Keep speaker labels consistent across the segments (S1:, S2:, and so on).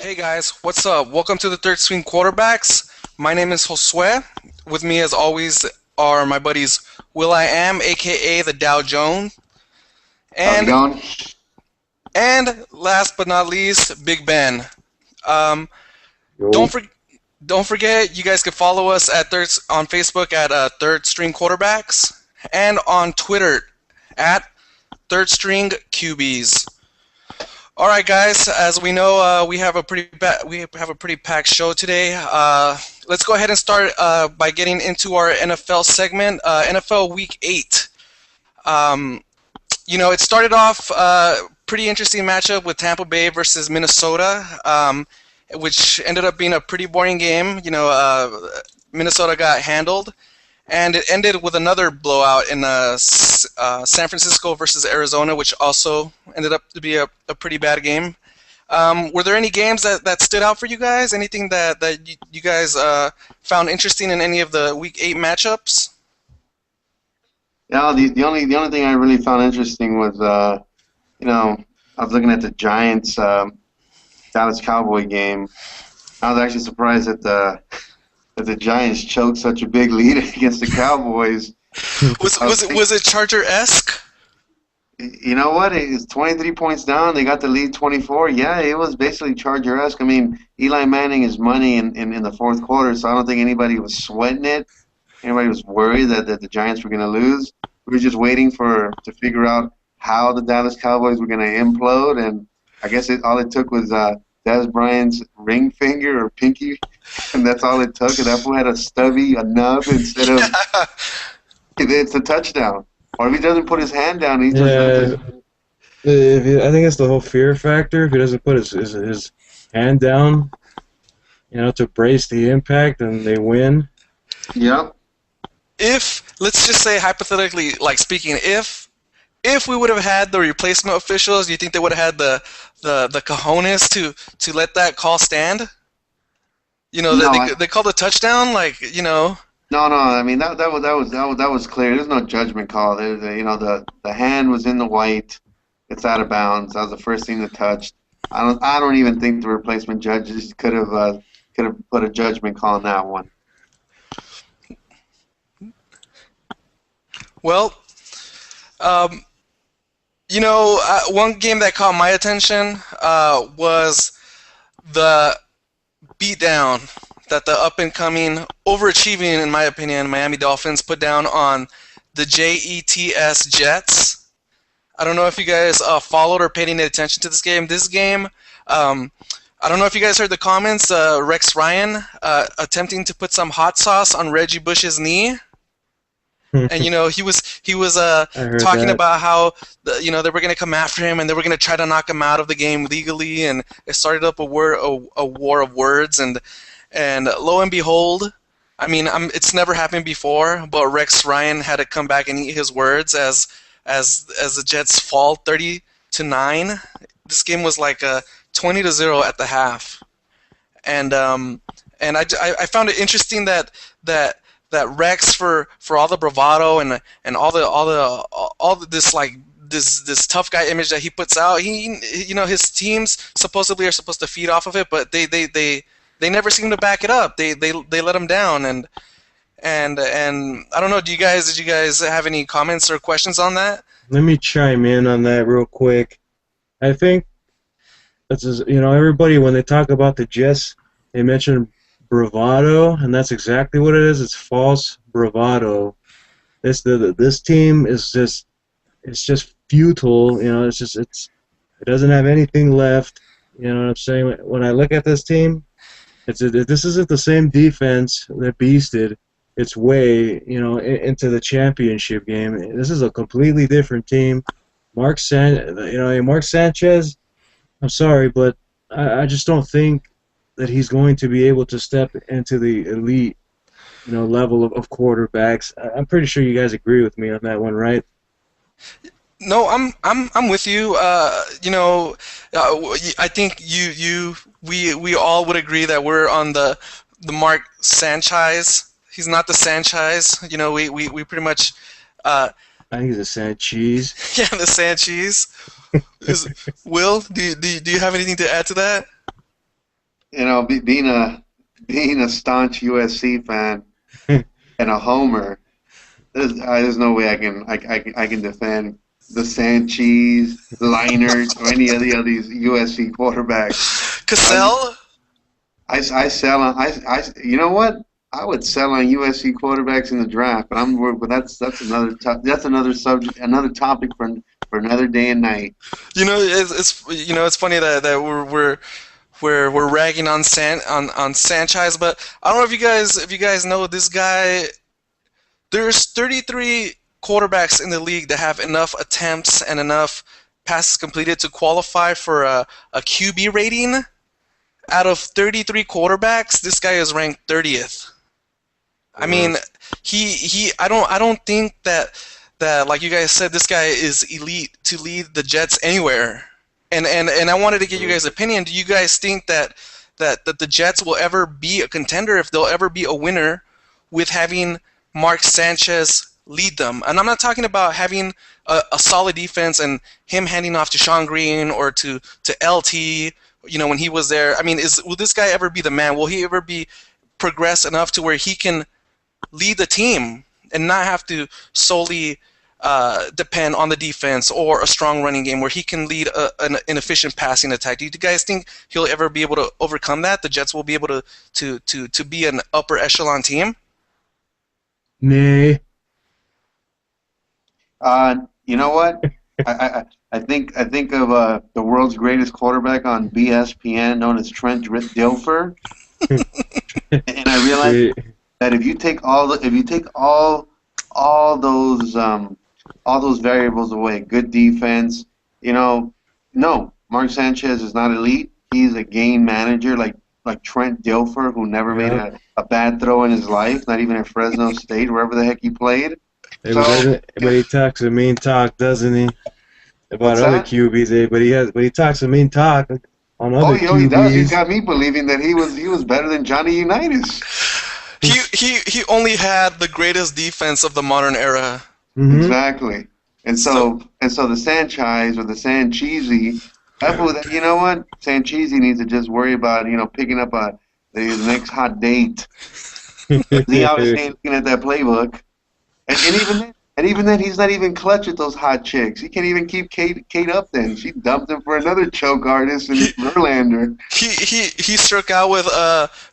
S1: Hey guys, what's up? Welcome to the Third String Quarterbacks. My name is Josue. With me, as always, are my buddies Will I Am, aka the Dow Jones,
S2: How's it
S1: and
S2: going?
S1: last but not least, Big Ben. Um, don't
S3: Yo,
S1: for, don't forget, you guys can follow us at on Facebook at Third String Quarterbacks and on Twitter at Third String QBs. All right, guys. As we know, we have a pretty packed show today. Let's go ahead and start by getting into our NFL segment. NFL Week 8. Um, it started off pretty interesting matchup with Tampa Bay versus Minnesota, which ended up being a pretty boring game. Minnesota got handled, and it ended with another blowout in San Francisco versus Arizona, which also ended up to be a pretty bad game. Were there any games that stood out for you guys? Anything that you guys found interesting in any of the Week 8 matchups?
S2: Yeah, the only thing I really found interesting was I was looking at the Giants Dallas Cowboy game. I was actually surprised that the Giants choked such a big lead against the Cowboys.
S1: Was it Charger-esque?
S2: You know what? It's 23 points down. They got the lead 24. Yeah, it was basically Charger-esque. I mean, Eli Manning is money in the fourth quarter, so I don't think anybody was sweating it. Everybody was worried that the Giants were going to lose. We were just waiting to figure out how the Dallas Cowboys were going to implode, and I guess all it took was Dez Bryant's ring finger or pinky, and that's all it took. And that fool had a nub instead of it's a touchdown. Or if he doesn't put his hand down, he just
S3: yeah, I think it's the whole fear factor. If he doesn't put his hand down, to brace the impact, and they win.
S2: yep.
S1: If let's just say hypothetically, like speaking, if we would have had the replacement officials, do you think they would have had the cojones to let that call stand?
S2: No,
S1: They called a touchdown,
S2: no. I mean that was clear. There's no judgment call. The hand was in the white. It's out of bounds. That was the first thing that touched. I don't even think the replacement judges could have put a judgment call on that one.
S1: well, um, one game that caught my attention was the beatdown that the up and coming, overachieving, in my opinion, Miami Dolphins put down on the Jets. I don't know if you guys followed or paid any attention to this game. I don't know if you guys heard the comments. Rex Ryan attempting to put some hot sauce on Reggie Bush's knee, and he was
S3: I heard
S1: talking
S3: that.
S1: about how they were going to come after him and they were going to try to knock him out of the game legally, and it started up a war of words, and lo and behold, I mean, it's never happened before, but Rex Ryan had to come back and eat his words as the Jets fall 30-9. This game was like 20-0 at the half, and I found it interesting that Rex, for all the bravado and this tough guy image that he puts out, his teams supposedly are supposed to feed off of it, but they never seem to back it up. They let him down, and I don't know. Did you guys have any comments or questions on that?
S3: Let me chime in on that real quick. I think everybody when they talk about the Jets, they mention bravado, and that's exactly what it is. It's false bravado. This team is just futile. It doesn't have anything left. You know what I'm saying? When I look at this team, this isn't the same defense that beasted its way, into the championship game. This is a completely different team. Mark Sanchez. I'm sorry, but I just don't think that he's going to be able to step into the elite, level of quarterbacks. I'm pretty sure you guys agree with me on that one, right?
S1: No, I'm with you. I think we all would agree that we're on the Mark Sanchez. He's not the Sanchez. We pretty much
S3: I think he's a Sanchez.
S1: yeah, the Sanchez. Will, do you have anything to add to that?
S2: being a staunch USC fan and a homer, there's no way I can defend the Sanchez, Leinart, or any of the other these USC quarterbacks.
S1: Cassell?
S2: I sell on you know what? I would sell on USC quarterbacks in the draft, but that's another subject, another topic for another day and night.
S1: It's funny that we're ragging on on Sanchez, but I don't know if you guys know this guy. There's 33 quarterbacks in the league that have enough attempts and enough passes completed to qualify for a QB rating. Out of 33 quarterbacks, this guy is ranked 30th. I mean, I don't think that like you guys said, this guy is elite to lead the Jets anywhere. And I wanted to get you guys' opinion. Do you guys think that the Jets will ever be a contender, if they'll ever be a winner with having Mark Sanchez lead them? And I'm not talking about having a solid defense and him handing off to Sean Green or to LT, when he was there. I mean, will this guy ever be the man? Will he ever be progress enough to where he can lead the team and not have to solely depend on the defense or a strong running game, where he can lead an efficient passing attack? Do you guys think he'll ever be able to overcome that? The Jets will be able to be an upper echelon team?
S3: Nay.
S2: You know what? I think of the world's greatest quarterback on BSPN, known as Trent Dilfer, and I realized that if you take all those variables away, good defense, no, Mark Sanchez is not elite. He's a game manager like Trent Dilfer, who never made a bad throw in his life, not even at Fresno State, wherever the heck he played.
S3: But he talks a mean talk, doesn't he? About other QBs, but he talks a mean talk on other QBs.
S2: He does. He's got me believing that he was better than Johnny Unitas.
S1: He only had the greatest defense of the modern era.
S2: Mm-hmm. Exactly. And so the Sanchez or the Sanchezy, you know what? Sanchezy needs to just worry about picking up the next hot date. He obviously ain't looking at that playbook, and even then he's not even clutch at those hot chicks. He can't even keep Kate Upton. She dumped him for another choke artist in Verlander.
S1: He struck out with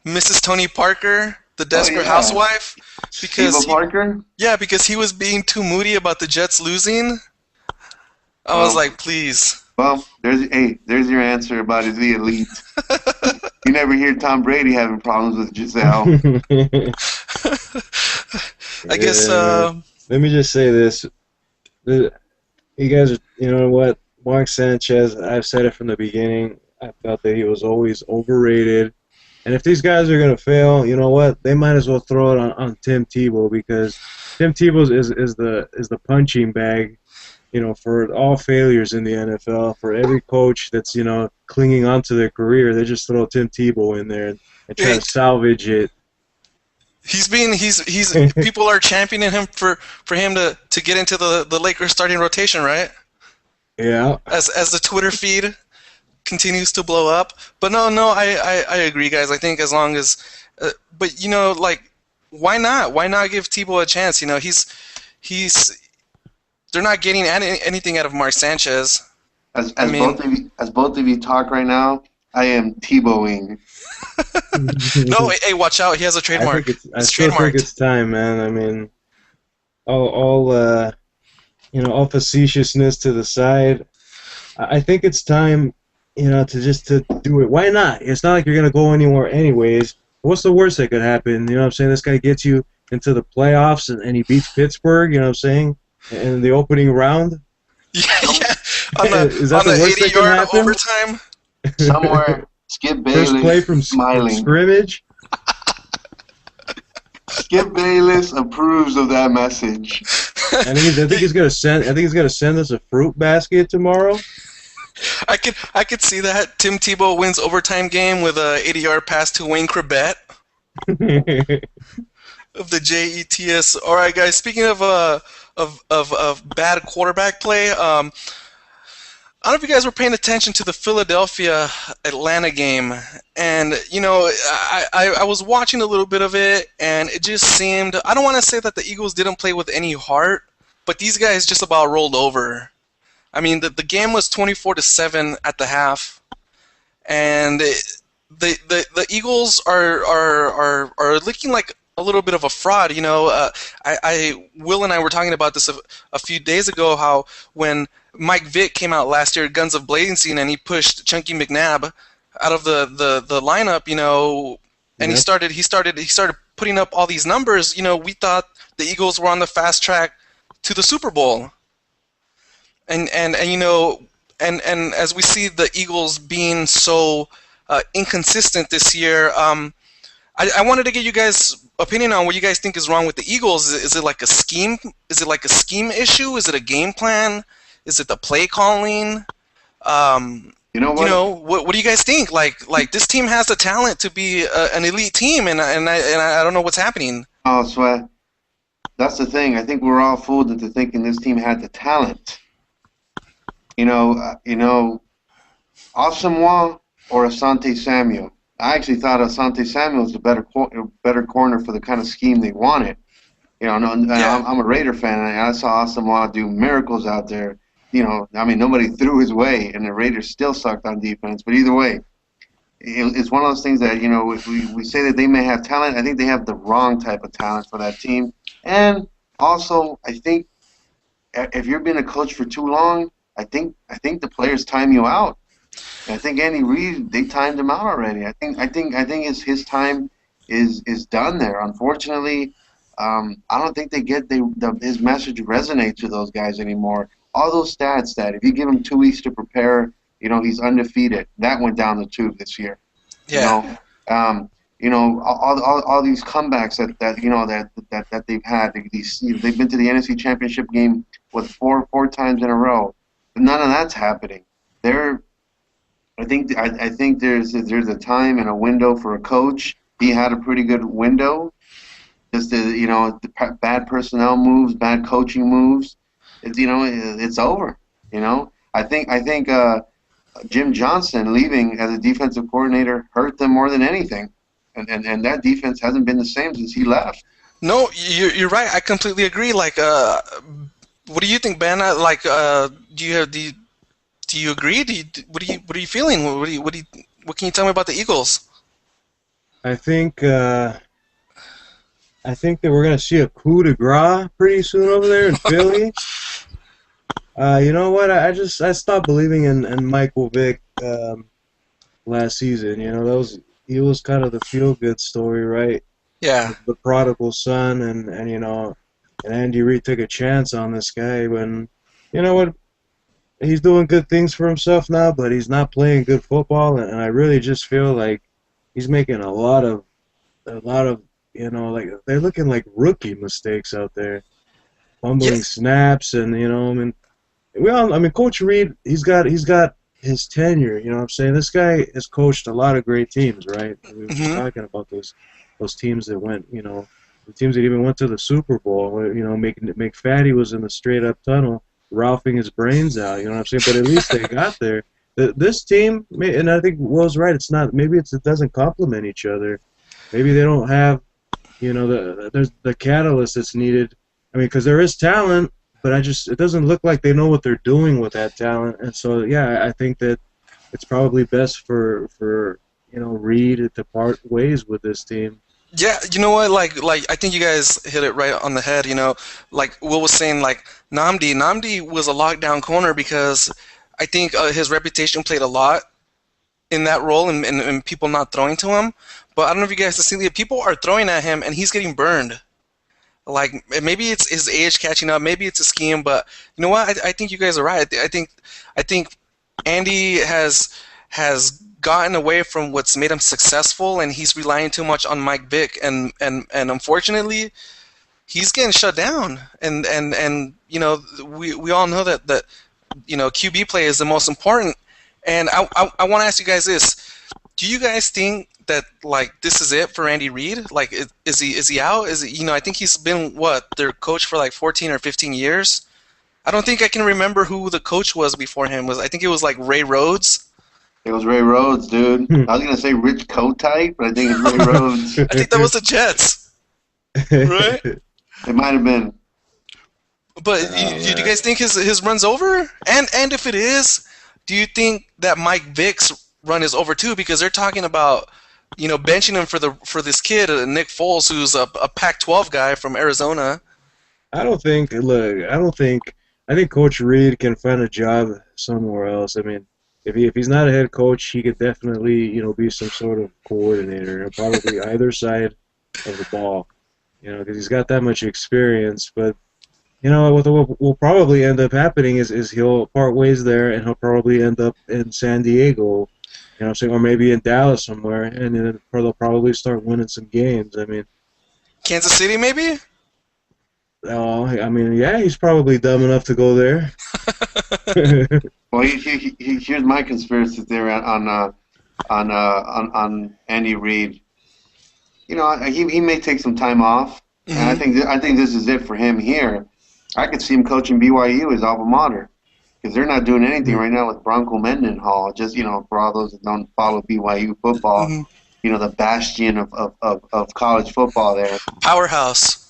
S1: Mrs. Tony Parker, the desperate housewife, because
S2: Parker.
S1: Yeah, because he was being too moody about the Jets losing. I was like, please.
S2: Well, there's your answer about is he elite. You never hear Tom Brady having problems with Giselle.
S1: I guess.
S3: Let me just say this: you guys, you know what? Mark Sanchez. I've said it from the beginning. I felt that he was always overrated. And if these guys are gonna fail, you know what? They might as well throw it on Tim Tebow, because Tim Tebow is the punching bag, for all failures in the NFL. For every coach that's clinging on to their career, they just throw Tim Tebow in there and try to salvage it.
S1: He's people are championing him for him to get into the Lakers starting rotation, right?
S3: Yeah.
S1: As the Twitter feed continues to blow up. But no, I agree, guys. I think as long as but why not? Why not give Tebow a chance? They're not getting anything out of Mark Sanchez.
S2: As both of you talk right now, I am Tebowing.
S1: No, hey, watch out! He has a trademark.
S3: I still think it's time, man. I mean, all facetiousness to the side. I think it's time, to do it. Why not? It's not like you're gonna go anywhere anyways. What's the worst that could happen? You know what I'm saying? This guy gets you into the playoffs and he beats Pittsburgh. You know what I'm saying? In the opening round.
S1: Yeah.
S3: Is that
S1: on
S3: the worst that can
S1: 80-yard
S3: happen?
S1: overtime.
S2: Somewhere, Skip Bayless
S3: First play from
S2: smiling.
S3: scrimmage.
S2: Skip Bayless approves of that message.
S3: I think he's gonna send us a fruit basket tomorrow.
S1: I could see that. Tim Tebow wins overtime game with a 80-yard pass to Wayne Corbett of the Jets. All right, guys. Speaking of bad quarterback play, I don't know if you guys were paying attention to the Philadelphia-Atlanta game, And I was watching a little bit of it, and it just seemed, I don't want to say that the Eagles didn't play with any heart, but these guys just about rolled over. I mean, the game was 24-7 at the half, and the Eagles are looking like a little bit of a fraud. Will and I were talking about this a few days ago, how when Mike Vick came out last year, Guns of Blazing, and he pushed Chunky McNabb out of the lineup, and
S3: Yep.
S1: he started putting up all these numbers. We thought the Eagles were on the fast track to the Super Bowl, and as we see the Eagles being so inconsistent this year, I wanted to get you guys' opinion on what you guys think is wrong with the Eagles. Is it like a scheme? Is it like a scheme issue? Is it a game plan? Is it the play calling?
S2: You know what?
S1: What do you guys think? Like this team has the talent to be an elite team, and I don't know what's happening.
S2: Oh, Sweat. That's the thing. I think we're all fooled into thinking this team had the talent. Asamoah or Asante Samuel. I actually thought Asante Samuel was the better corner for the kind of scheme they wanted. And
S1: Yeah.
S2: I'm a Raider fan, and I saw Asamoah do miracles out there. Nobody threw his way, and the Raiders still sucked on defense. But either way, it's one of those things that, if we say that they may have talent, I think they have the wrong type of talent for that team. And also, I think if you've been a coach for too long, I think the players time you out. And I think Andy Reid, they timed him out already. I think his time is done there. Unfortunately, I don't think his message resonates to those guys anymore. All those stats that if you give him 2 weeks to prepare, he's undefeated. That went down the tube this year.
S1: Yeah.
S2: All these comebacks that they've had. They've been to the NFC Championship game with four times in a row. None of that's happening. I think there's a time and a window for a coach. He had a pretty good window. Just bad personnel moves, bad coaching moves. It's over. I think Jim Johnson leaving as a defensive coordinator hurt them more than anything, and that defense hasn't been the same since he left.
S1: No, you're right. I completely agree. Like, what do you think, Ben? Do you agree? What are you feeling? What can you tell me about the Eagles?
S3: I think I think that we're gonna see a coup de grace pretty soon over there in Philly. You know what? I stopped believing in Michael Vick last season. He was kind of the feel good story, right?
S1: Yeah.
S3: The prodigal son, and Andy Reid took a chance on this guy when, you know what, he's doing good things for himself now, but he's not playing good football, and I really just feel like he's making a lot of like they're looking like rookie mistakes out there,
S1: Yeah.
S3: fumbling snaps, and Coach Reid, he's got his tenure. You know what I'm saying? This guy has coached a lot of great teams, right? We were just
S1: Hmm.
S3: talking about those teams that went, the teams that even went to the Super Bowl. McFaddy was in the straight up tunnel, ralphing his brains out. You know what I'm saying? But at least they got there. This team, and I think Will's right. It's not. Maybe it doesn't complement each other. Maybe they don't have, there's the catalyst that's needed. I mean, because there is talent, but it doesn't look like they know what they're doing with that talent. And so, yeah, I think that it's probably best for Reid to part ways with this team.
S1: Yeah, you know what? Like I think you guys hit it right on the head. Like Will was saying, like Namdi was a lockdown corner because I think his reputation played a lot in that role, and people not throwing to him. But I don't know if you guys have seen it. People are throwing at him, and he's getting burned. Like maybe it's his age catching up, maybe it's a scheme, but you know what? I think you guys are right. I think Andy has gotten away from what's made him successful, and he's relying too much on Mike Vick, and unfortunately, he's getting shut down. And we all know that QB play is the most important. And I want to ask you guys this: do you guys think that like this is it for Andy Reid? Like, is he out? I think he's been their coach for like 14 or 15 years. I don't think I can remember who the coach was before him. I think it was like Ray Rhodes.
S2: It was Ray Rhodes, dude. I was gonna say Rich Kotite, but I think it's Ray Rhodes.
S1: I think that was the Jets, right?
S2: It might have been.
S1: But
S3: Oh,
S1: do you
S3: man.
S1: guys think his run's over? And if it is, do you think that Mike Vick's run is over too? Because they're talking about benching him for this kid Nick Foles, who's a Pac-12 guy from Arizona.
S3: I don't think. Look, I don't think. I think Coach Reed can find a job somewhere else. I mean, if he's not a head coach, he could definitely be some sort of coordinator, probably either side of the ball. Because he's got that much experience. But what will probably end up happening is he'll part ways there, and he'll probably end up in San Diego. Or maybe in Dallas somewhere, and then they'll probably start winning some games. I mean.
S1: Kansas City, maybe?
S3: Oh, I mean, yeah, he's probably dumb enough to go there.
S2: Well, here's my conspiracy theory on Andy Reid. He may take some time off, and I think this is it for him here. I could see him coaching BYU, his alma mater, because they're not doing anything right now with Bronco Mendenhall. Just for all those that don't follow BYU football, the bastion of college football there.
S1: Powerhouse.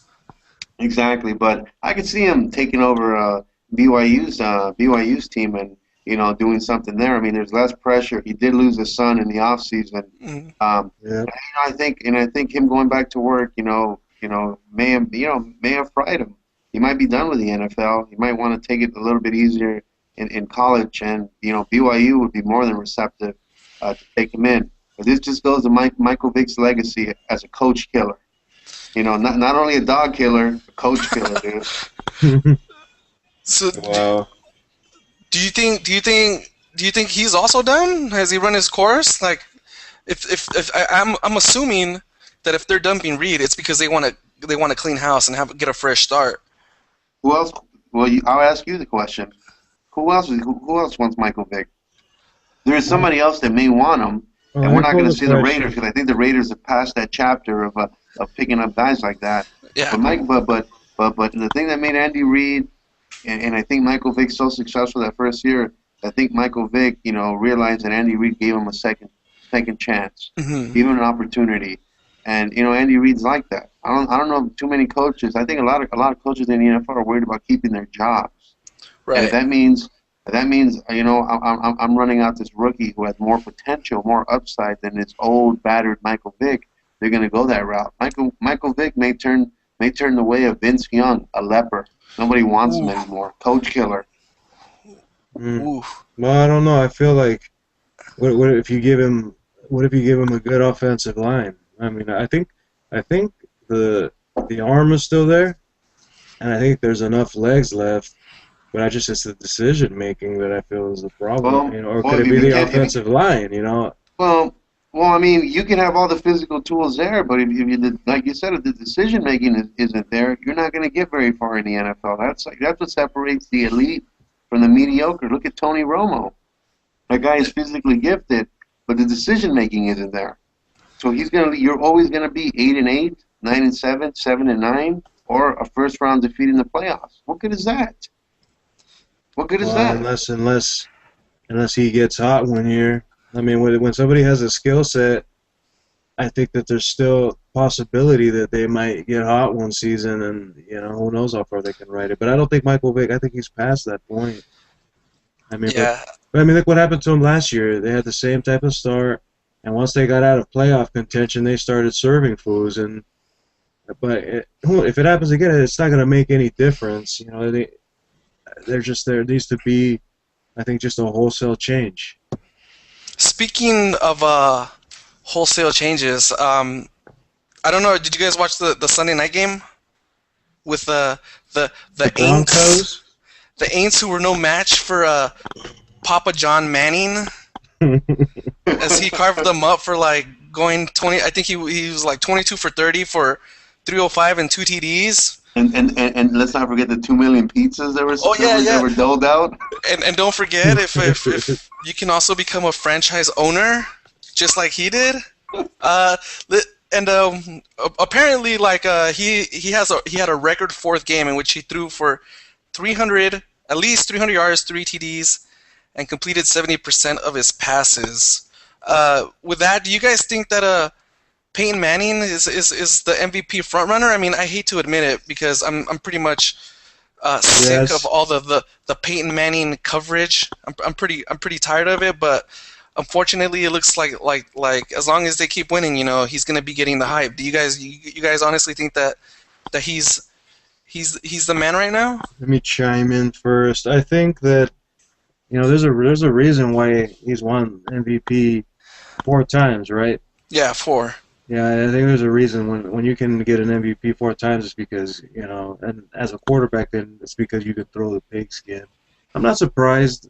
S2: Exactly, but I could see him taking over BYU's team and doing something there. I mean, there's less pressure. He did lose his son in the off season.
S3: Yeah.
S2: I think him going back to work, may have fried him. He might be done with the NFL. He might want to take it a little bit easier in college, and BYU would be more than receptive to take him in. But this just goes to Michael Vick's legacy as a coach killer. Not only a dog killer, a coach killer, dude.
S1: So,
S3: Wow.
S1: do you think he's also done? Has he run his course? Like, if I'm assuming that if they're dumping Reed, it's because they want to clean house and get a fresh start.
S2: Who else? Well, I'll ask you the question. Who else wants Michael Vick? There is somebody else that may want him, and we're not going to see the Raiders because I think the Raiders have passed that chapter of picking up guys like that.
S1: Yeah.
S2: But the thing that made Andy Reid and I think Michael Vick so successful that first year, I think Michael Vick, realized that Andy Reid gave him a second chance, gave him an opportunity, and Andy Reid's like that. I don't know too many coaches. I think a lot of coaches in the NFL are worried about keeping their jobs.
S1: Right.
S2: And if that means I'm running out this rookie who has more potential, more upside than this old battered Michael Vick, they're going to go that route. Michael Vick may turn the way of Vince Young, a leper. Nobody wants him anymore. Coach killer.
S1: Ooh.
S3: Well, I don't know. I feel like what if you give him a good offensive line? I mean, I think the arm is still there, and I think there's enough legs left. But it's the decision making that I feel is the problem. Or could it be the offensive line?
S2: Well, I mean, you can have all the physical tools there, but if you, like you said, if the decision making isn't there, you're not going to get very far in the NFL. That's what separates the elite from the mediocre. Look at Tony Romo. That guy is physically gifted, but the decision making isn't there. So you're always gonna be 8-8, 9-7, 7-9, or a first round defeat in the playoffs. What good is that? What good is that?
S3: Unless he gets hot one year. I mean, when somebody has a skill set, I think that there's still possibility that they might get hot one season, and who knows how far they can ride it. But I don't think Michael Vick. I think he's past that point. I mean,
S1: yeah.
S3: but look what happened to him last year. They had the same type of start, and once they got out of playoff contention, they started serving fools. But if it happens again, it's not going to make any difference. There needs to be, I think, just a wholesale change.
S1: Speaking of wholesale changes, I don't know. Did you guys watch the Sunday night game with the
S3: Broncos?
S1: The Aints, who were no match for Papa John Manning, as he carved them up for going 20. I think he was 22 for 30 for 305 and 2 TDs.
S2: And let's not forget the 2 million pizzas that were doled out. And
S1: don't forget if you can also become a franchise owner, just like he did. Apparently, he had a record fourth game in which he threw for at least 300 yards, 3 TDs, and completed 70% of his passes. With that, do you guys think that Peyton Manning is the MVP frontrunner? I mean, I hate to admit it because I'm pretty much sick of
S3: Yes.
S1: all the Peyton Manning coverage. I'm pretty tired of it, but unfortunately, it looks like as long as they keep winning, he's gonna be getting the hype. Do you guys honestly think that he's the man right now?
S3: Let me chime in first. I think that there's a reason why he's won MVP 4 times, right?
S1: Yeah, four.
S3: Yeah, I think there's a reason when you can get an MVP 4 times, it's because and as a quarterback, then it's because you can throw the pigskin. I'm not surprised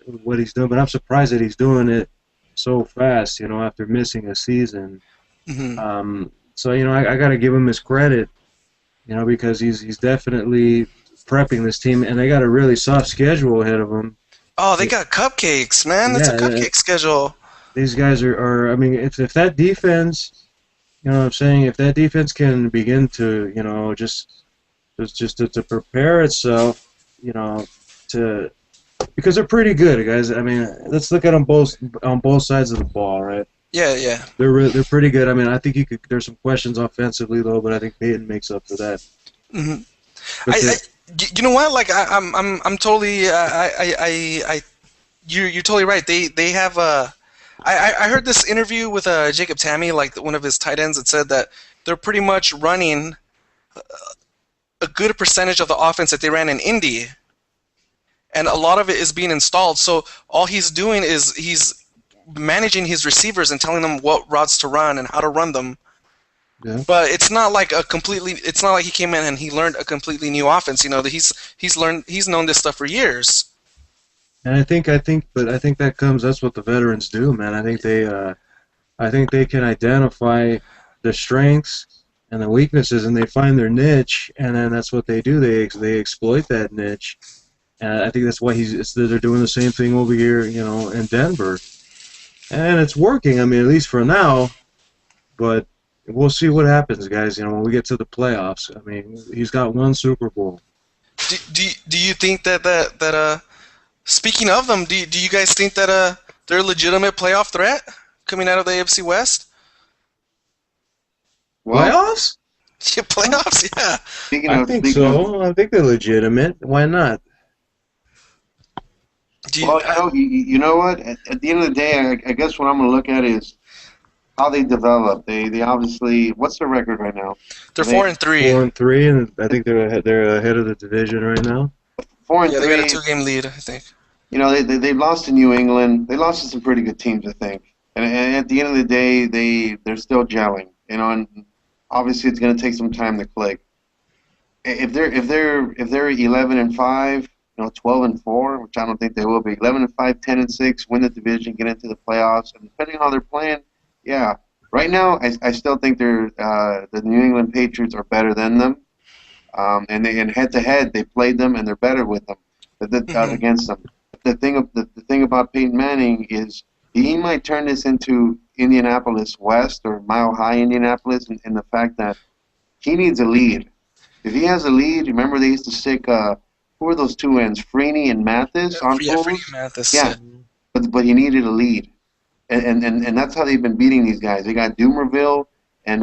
S3: with what he's doing, but I'm surprised that he's doing it so fast. After missing a season.
S1: Hmm.
S3: So I got to give him his credit. Because he's definitely prepping this team, and they got a really soft schedule ahead of them.
S1: Oh, they got cupcakes, man. It's a
S3: Yeah,
S1: cupcake schedule.
S3: these guys are. I mean, if that defense, what I'm saying, if that defense can begin to, just to prepare itself, to because they're pretty good, guys. I mean, let's look at them both on both sides of the ball, right?
S1: Yeah, yeah.
S3: They're pretty good. I mean, I think there's some questions offensively though, but I think Peyton makes up for that.
S1: Hmm.
S3: But
S1: You know what? Like I'm totally you're totally right. They have I heard this interview with Jacob Tammy, like one of his tight ends, that said that they're pretty much running a good percentage of the offense that they ran in Indy, and a lot of it is being installed. So all he's doing is he's managing his receivers and telling them what routes to run and how to run them.
S3: yeah.
S1: But it's not like it's not like he came in and he learned a completely new offense. He's known this stuff for years.
S3: And I think that's what the veterans do, man. I think they can identify their strengths and the weaknesses, and they find their niche, and then that's what they do. They exploit that niche, and I think that's why they're doing the same thing over here, in Denver, and it's working. I mean, at least for now, but we'll see what happens, guys. When we get to the playoffs. I mean, he's got one Super Bowl.
S1: Do you think that speaking of them, do you guys think that they're a legitimate playoff threat coming out of the AFC West?
S2: Well,
S3: Playoffs?
S1: Yeah, playoffs, yeah.
S3: I think so. I think they're legitimate. Why not?
S2: You know what? At the end of the day, I guess what I'm going to look at is how they develop. They obviously, what's their record right now?
S1: They're 4-3.
S3: 4-3, and I think they're ahead of the division right now.
S2: 4-3.
S1: Yeah, they got a 2-game lead, I think.
S2: They've lost to New England. They lost to some pretty good teams, I think. And at the end of the day, they're still gelling. And obviously it's going to take some time to click. If they're 11-5, 12-4, which I don't think they will be. 11-5, 10-6, win the division, get into the playoffs, and depending on how they're playing, yeah. Right now, I still think the New England Patriots are better than them. And head to head, they played them and they're better with them, against them. The thing about Peyton Manning is he might turn this into Indianapolis West or Mile High Indianapolis, in the fact that he needs a lead. If he has a lead, remember they used to stick who are those two ends, Freeney and Mathis on
S1: Yeah,
S2: fools?
S1: Freddie Mathis.
S2: Yeah, but he needed a lead, and that's how they've been beating these guys. They got Dumerville and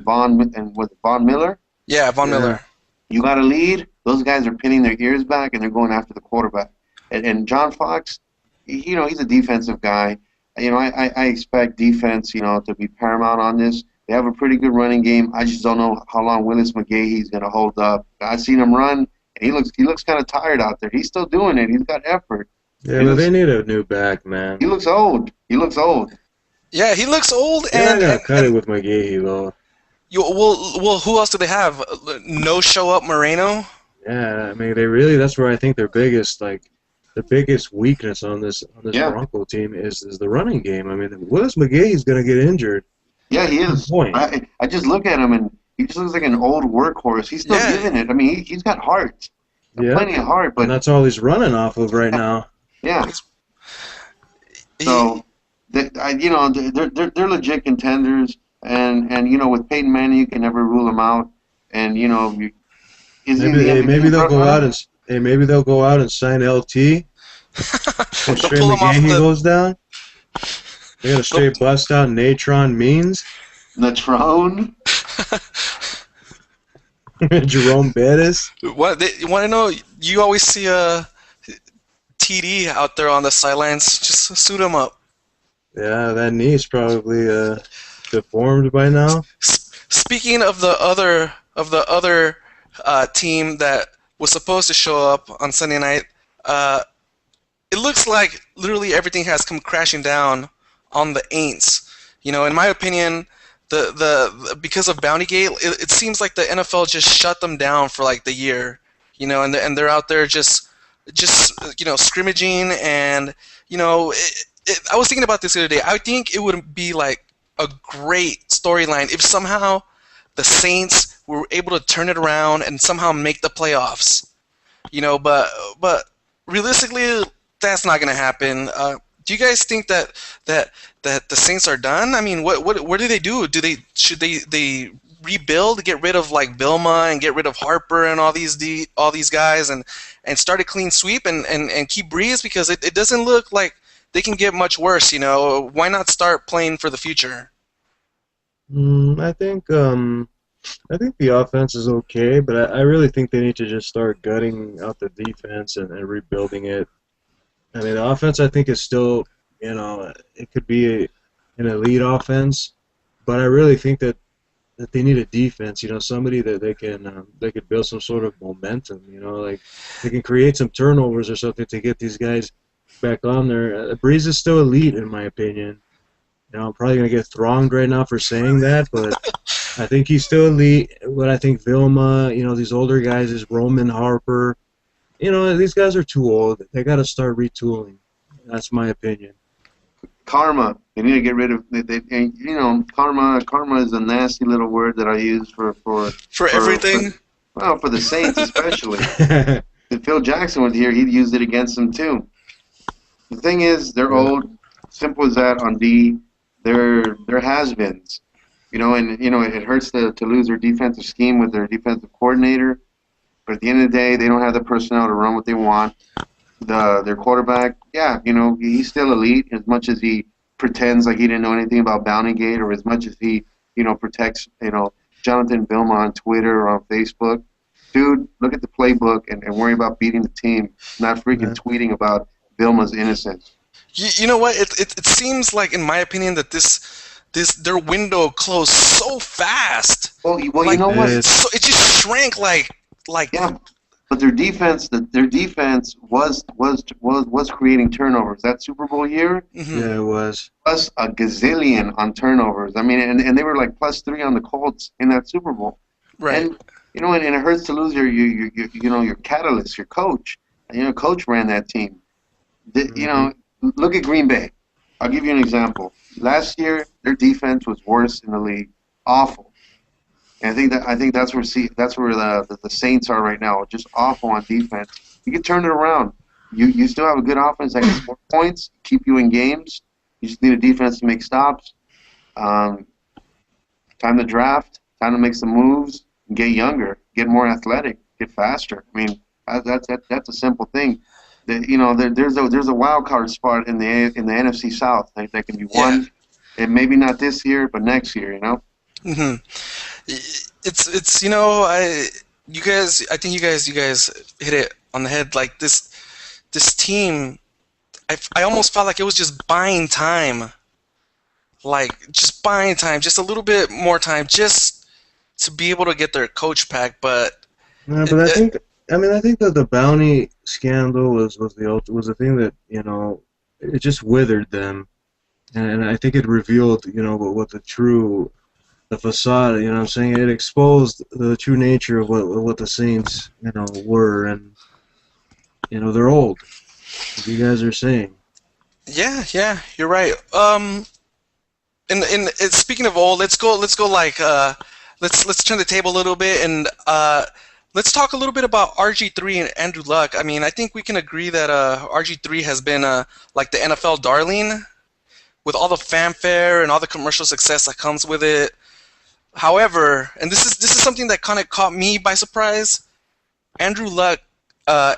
S2: Von Miller.
S1: Yeah, Von Miller.
S2: You got a lead. Those guys are pinning their ears back and they're going after the quarterback. And John Fox, he's a defensive guy. I expect defense, to be paramount on this. They have a pretty good running game. I just don't know how long Willis McGahee's going to hold up. I've seen him run, and he looks kind of tired out there. He's still doing it. He's got effort.
S3: Yeah, but they need a new back, man.
S2: He looks old.
S1: Yeah, he looks old.
S3: They're not gonna cut it with McGahee though.
S1: Well, who else do they have? No show up Moreno.
S3: Yeah, I mean that's where I think their biggest weakness on this Bronco team is the running game. I mean, Willis McGahee's gonna get injured.
S2: Yeah, he is. I just look at him and he just looks like an old workhorse. He's still giving it. I mean, he's got heart. Plenty of heart, but
S3: and that's all he's running off of right now.
S2: Yeah. So, they're legit contenders, and with Peyton Manning, you can never rule him out. And
S3: maybe they'll go out and sign LT When
S1: They'll
S3: Trey
S1: pull him off
S3: McGahee
S1: the.
S3: goes down, they got to
S1: They'll,
S3: straight bust out Natron Means,
S2: Natron.
S3: Jerome Bettis.
S1: what you want to know? You always see a TD out there on the sidelines. Just suit him up.
S3: Yeah, that knee's probably deformed by now.
S1: Speaking of the other team that was supposed to show up on Sunday night, uh, it looks like literally everything has come crashing down on the Aints. You know, in my opinion, the because of Bountygate, it seems like the NFL just shut them down for like the year. You know, and they're out there just scrimmaging, and I was thinking about this the other day. I think it would be like a great storyline if somehow the Saints were able to turn it around and somehow make the playoffs. But realistically, that's not going to happen. Do you guys think that the Saints are done? I mean, what do they do? Should they rebuild, get rid of like Vilma and get rid of Harper and all these guys and start a clean sweep and keep Breeze, because it doesn't look like they can get much worse. Why not start playing for the future?
S3: I think the offense is okay, but I really think they need to just start gutting out the defense and rebuilding it. I mean, the offense I think is still, it could be an elite offense, but I really think that they need a defense. Somebody that they could build some sort of momentum. Like they can create some turnovers or something to get these guys back on there. Breeze is still elite in my opinion. I'm probably gonna get thronged right now for saying that, but I think he's still elite. But I think Vilma, these older guys, is Roman Harper. These guys are too old. They got to start retooling. That's my opinion.
S2: Karma. They need to get rid of. Karma. Karma is a nasty little word that I use
S1: For everything.
S2: For the Saints especially. If Phil Jackson was here, he'd use it against them too. The thing is, they're old. Simple as that. On D, they're has-beens. It hurts to lose their defensive scheme with their defensive coordinator. But at the end of the day, they don't have the personnel to run what they want. Their quarterback, he's still elite as much as he pretends like he didn't know anything about Bountygate, or as much as he, protects, Jonathan Vilma on Twitter or on Facebook. Dude, look at the playbook and worry about beating the team, not freaking tweeting about Vilma's innocence.
S1: You know what? It seems like, in my opinion, that their window closed so fast.
S2: Well,
S1: like,
S2: you know what?
S1: So it just shrank like.
S2: Yeah, but their defense was creating turnovers that Super Bowl year.
S1: Mm-hmm.
S3: Yeah, it was
S2: plus a gazillion on turnovers. I mean, and they were like +3 on the Colts in that Super Bowl.
S1: Right.
S2: And and it hurts to lose your catalyst, your coach. Coach ran that team. Look at Green Bay. I'll give you an example. Last year, their defense was worse in the league. Awful. And I think that's where the Saints are right now. Just awful on defense. You can turn it around. You still have a good offense that can score points, keep you in games. You just need a defense to make stops. Time to draft. Time to make some moves. Get younger. Get more athletic. Get faster. I mean, that's a simple thing. There's a wild card spot in the NFC South that can be won. Yeah. And maybe not this year, but next year.
S1: Mm-hmm. It's I think you guys hit it on the head. Like this team, I almost felt like it was just buying time, just a little bit more time, just to be able to get their coach back. But
S3: I think that the bounty scandal was the thing that it just withered them, and I think it revealed what the facade, what I'm saying? It exposed the true nature of what the Saints, were, and they're old, as you guys are saying.
S1: Yeah, you're right. And speaking of old, let's turn the table a little bit and let's talk a little bit about RG3 and Andrew Luck. I mean, I think we can agree that RG3 has been like the NFL darling, with all the fanfare and all the commercial success that comes with it. However, and this is something that kind of caught me by surprise, Andrew Luck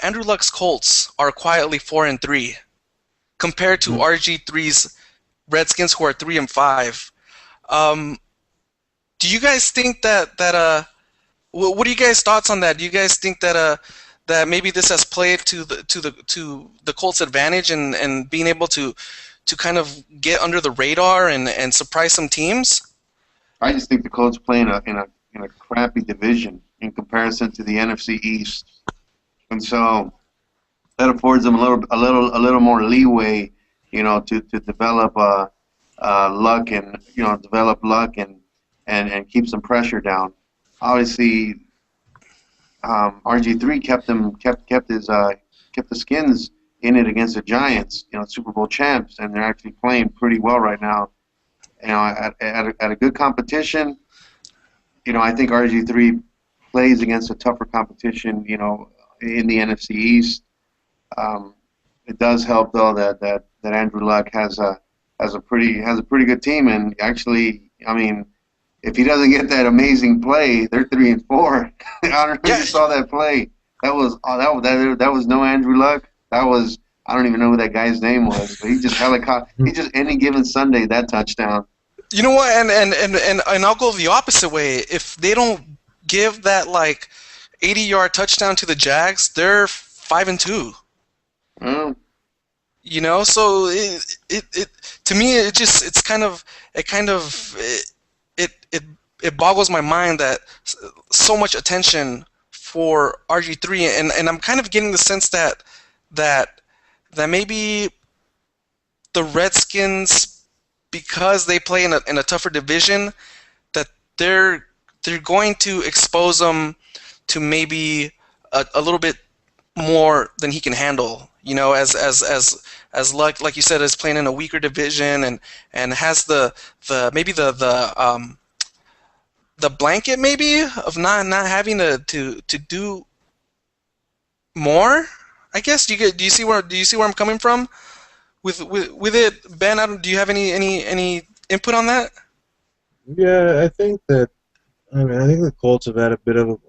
S1: Andrew Luck's Colts are quietly 4-3 compared to
S3: Mhm.
S1: RG3's Redskins, who are 3-5. Um, do you guys think that what are you guys' thoughts on that? Do you guys think that maybe this has played to the Colts' advantage and being able to kind of get under the radar and surprise some teams?
S2: I just think the Colts play in a crappy division in comparison to the NFC East, and so that affords them a little more leeway, to develop luck and develop luck and keep some pressure down. Obviously, RG3 kept the Skins in it against the Giants, Super Bowl champs, and they're actually playing pretty well right now. At a good competition, I think RG3 plays against a tougher competition, in the NFC East. Um, it does help though that Andrew Luck has a pretty good team, and actually, I mean, if he doesn't get that amazing play, they're 3-4. I don't know if
S1: Yeah,
S2: you saw that play. That was that was no Andrew Luck. That was, I don't even know who that guy's name was, but he just any given Sunday that touchdown.
S1: you know what? And I'll go the opposite way. If they don't give that like 80-yard touchdown to the Jags, they're 5-2.
S2: Well,
S1: So it to me it's kind of it boggles my mind that so much attention for RG3, and I'm kind of getting the sense that that maybe the Redskins, because they play in a tougher division, that they're going to expose them to maybe a little bit more than he can handle. As like you said, is playing in a weaker division and has the maybe the blanket maybe of not having to do more. I guess do you see where I'm coming from with it, Ben? Do you have any input on that?
S3: Yeah, I think that. I mean, I think the Colts have had a bit of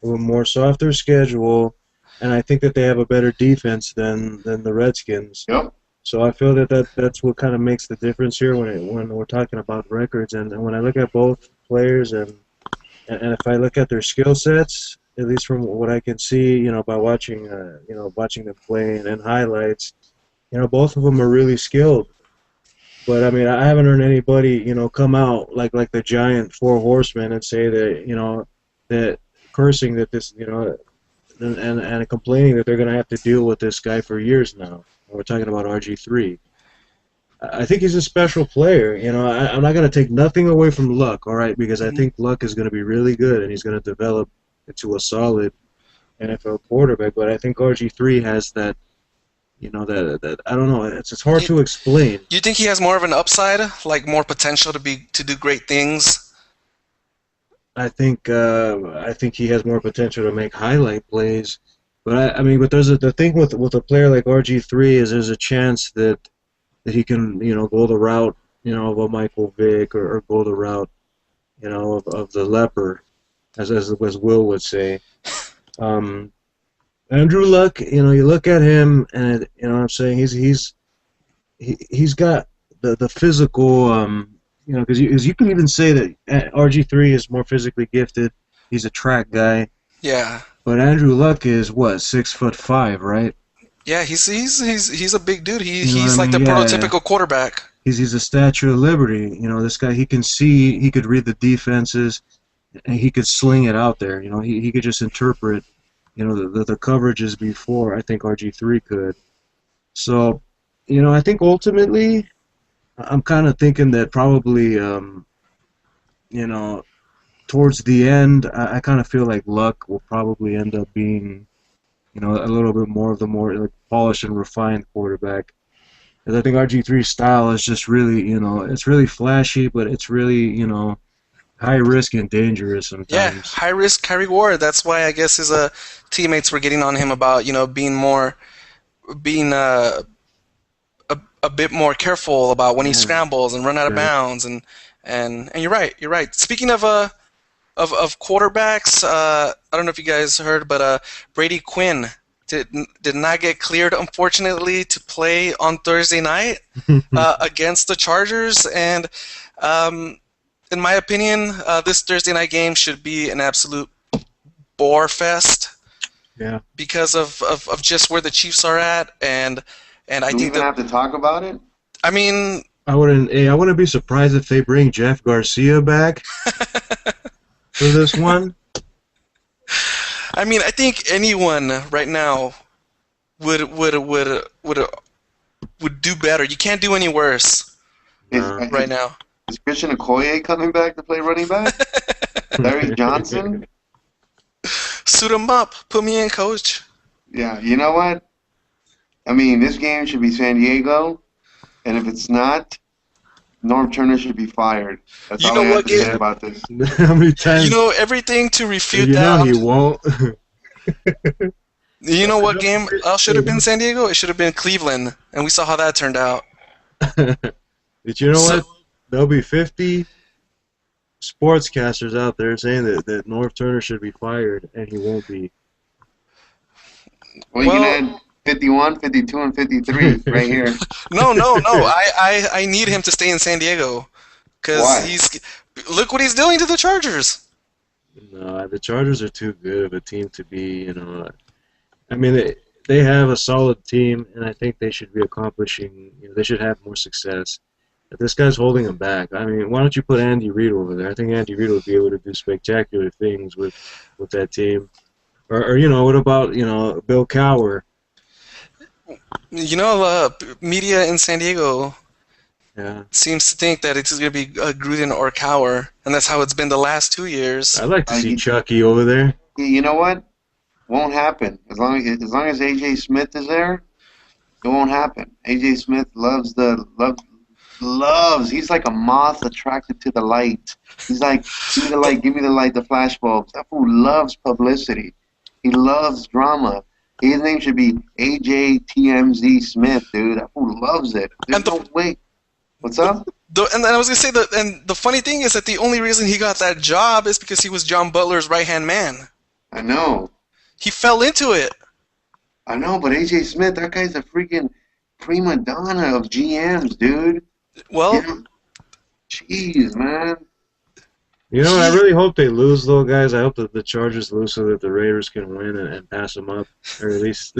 S3: a more softer schedule, and I think that they have a better defense than the Redskins.
S2: yep.
S3: So I feel that's what kind of makes the difference here when we're talking about records, and when I look at both players and if I look at their skill sets, at least from what I can see, by watching them play and highlights, both of them are really skilled. But I mean, I haven't heard anybody, come out like the giant four horsemen and say that, that cursing that this, and complaining that they're going to have to deal with this guy for years now. We're talking about RG3. I think he's a special player. I'm not going to take nothing away from Luck, all right, because I think Luck is going to be really good and he's going to develop into a solid NFL quarterback. But I think RG3 has that, that I don't know. It's hard
S1: You,
S3: to explain.
S1: you think he has more of an upside, like more potential to do great things?
S3: I think he has more potential to make highlight plays. But I mean, but the thing with a player like RG3 is there's a chance that he can go the route of a Michael Vick or go the route of the leper, as Will would say. Um, Andrew Luck, you look at him and what I'm saying he's got the physical, because you can even say that RG3 is more physically gifted. He's a track guy,
S1: Yeah,
S3: but Andrew Luck is what 6'5", right?
S1: yeah. He's a big dude.
S3: You know what I
S1: He's like the
S3: mean? Yeah.
S1: prototypical quarterback.
S3: He's a Statue of Liberty. This guy, he can see, he could read the defenses, and he could sling it out there. He could just interpret, the coverages before I think RG3 could. So, I think ultimately, I'm kind of thinking that probably, you know, towards the end, I kind of feel like Luck will probably end up being, a little bit more of the more like polished and refined quarterback. Because I think RG3's style is just really, it's really flashy, but it's really, high risk and dangerous
S1: Yeah,
S3: sometimes.
S1: high risk, high reward. That's why I guess his teammates were getting on him about being a bit more careful about when he
S3: Yeah,
S1: scrambles and run out of
S3: right.
S1: bounds and you're right. You're right. Speaking of of quarterbacks, I don't know if you guys heard, but Brady Quinn did not get cleared, unfortunately, to play on Thursday night against the Chargers. And in my opinion, this Thursday night game should be an absolute bore fest.
S3: Yeah.
S1: Because of just where the Chiefs are at, and I
S2: Do we
S1: think
S2: even have to talk about it?
S1: I mean,
S3: I wouldn't be surprised if they bring Jeff Garcia back for this one.
S1: I mean, I think anyone right now would do better. You can't do any worse right now.
S2: Is Christian Okoye coming back to play running back? Larry Johnson?
S1: Suit him up. Put me in, coach.
S2: Yeah, you know what? I mean, this game should be San Diego, and if it's not, Norm Turner should be fired. That's
S1: You
S2: all
S1: know
S2: I have
S1: what,
S2: to say
S1: Gabe?
S2: about this.
S3: How many times?
S1: You know everything to refute
S3: you
S1: that.
S3: know he won't.
S1: You know what game should have been San Diego? It should have been Cleveland, and we saw how that turned out.
S3: Did you know what? There'll be 50 sportscasters out there saying that North Turner should be fired, and he won't be.
S2: Well, you can add 51, 52, and 53 right here.
S1: No. I need him to stay in San Diego because look what he's doing to the Chargers.
S3: No, the Chargers are too good of a team to be, I mean, they have a solid team, and I think they should be accomplishing, they should have more success. But this guy's holding them back. I mean, why don't you put Andy Reid over there? I think Andy Reid would be able to do spectacular things with that team. Or what about, Bill Cowher?
S1: Media in San Diego
S3: Yeah.
S1: seems to think that it's going to be Gruden or Cowher, and that's how it's been the last 2 years.
S3: I'd like to see Chucky over there.
S2: You know what? Won't happen. As long as A.J. Smith is there, it won't happen. A.J. Smith loves. He's like a moth attracted to the light. He's like, give me the light, the flashbulbs. That fool loves publicity. He loves drama. His name should be A.J. TMZ Smith, dude. That fool loves it. There's no way. What's up?
S1: And I was going to say and the funny thing is that the only reason he got that job is because he was John Butler's right-hand man.
S2: I know.
S1: He fell into it.
S2: I know, but A.J. Smith, that guy's a freaking prima donna of GMs, dude.
S1: Well,
S2: jeez, man.
S3: I really hope they lose, though, guys. I hope that the Chargers lose so that the Raiders can win and pass them up, or at least.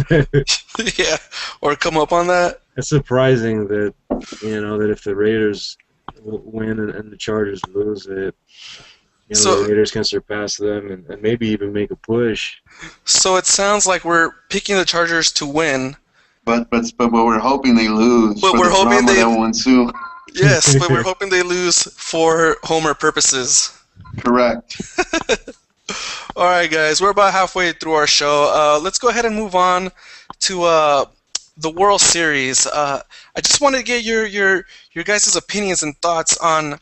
S1: yeah, or come up on that.
S3: It's surprising that that if the Raiders win and the Chargers lose, that the Raiders can surpass them and maybe even make a push.
S1: So it sounds like we're picking the Chargers to win.
S2: But we're hoping they lose.
S1: But we're hoping
S2: that will ensue.
S1: Yes, but we're hoping they lose for Homer purposes.
S2: Correct.
S1: All right, guys, we're about halfway through our show. Let's go ahead and move on to the World Series. I just wanted to get your guys' opinions and thoughts on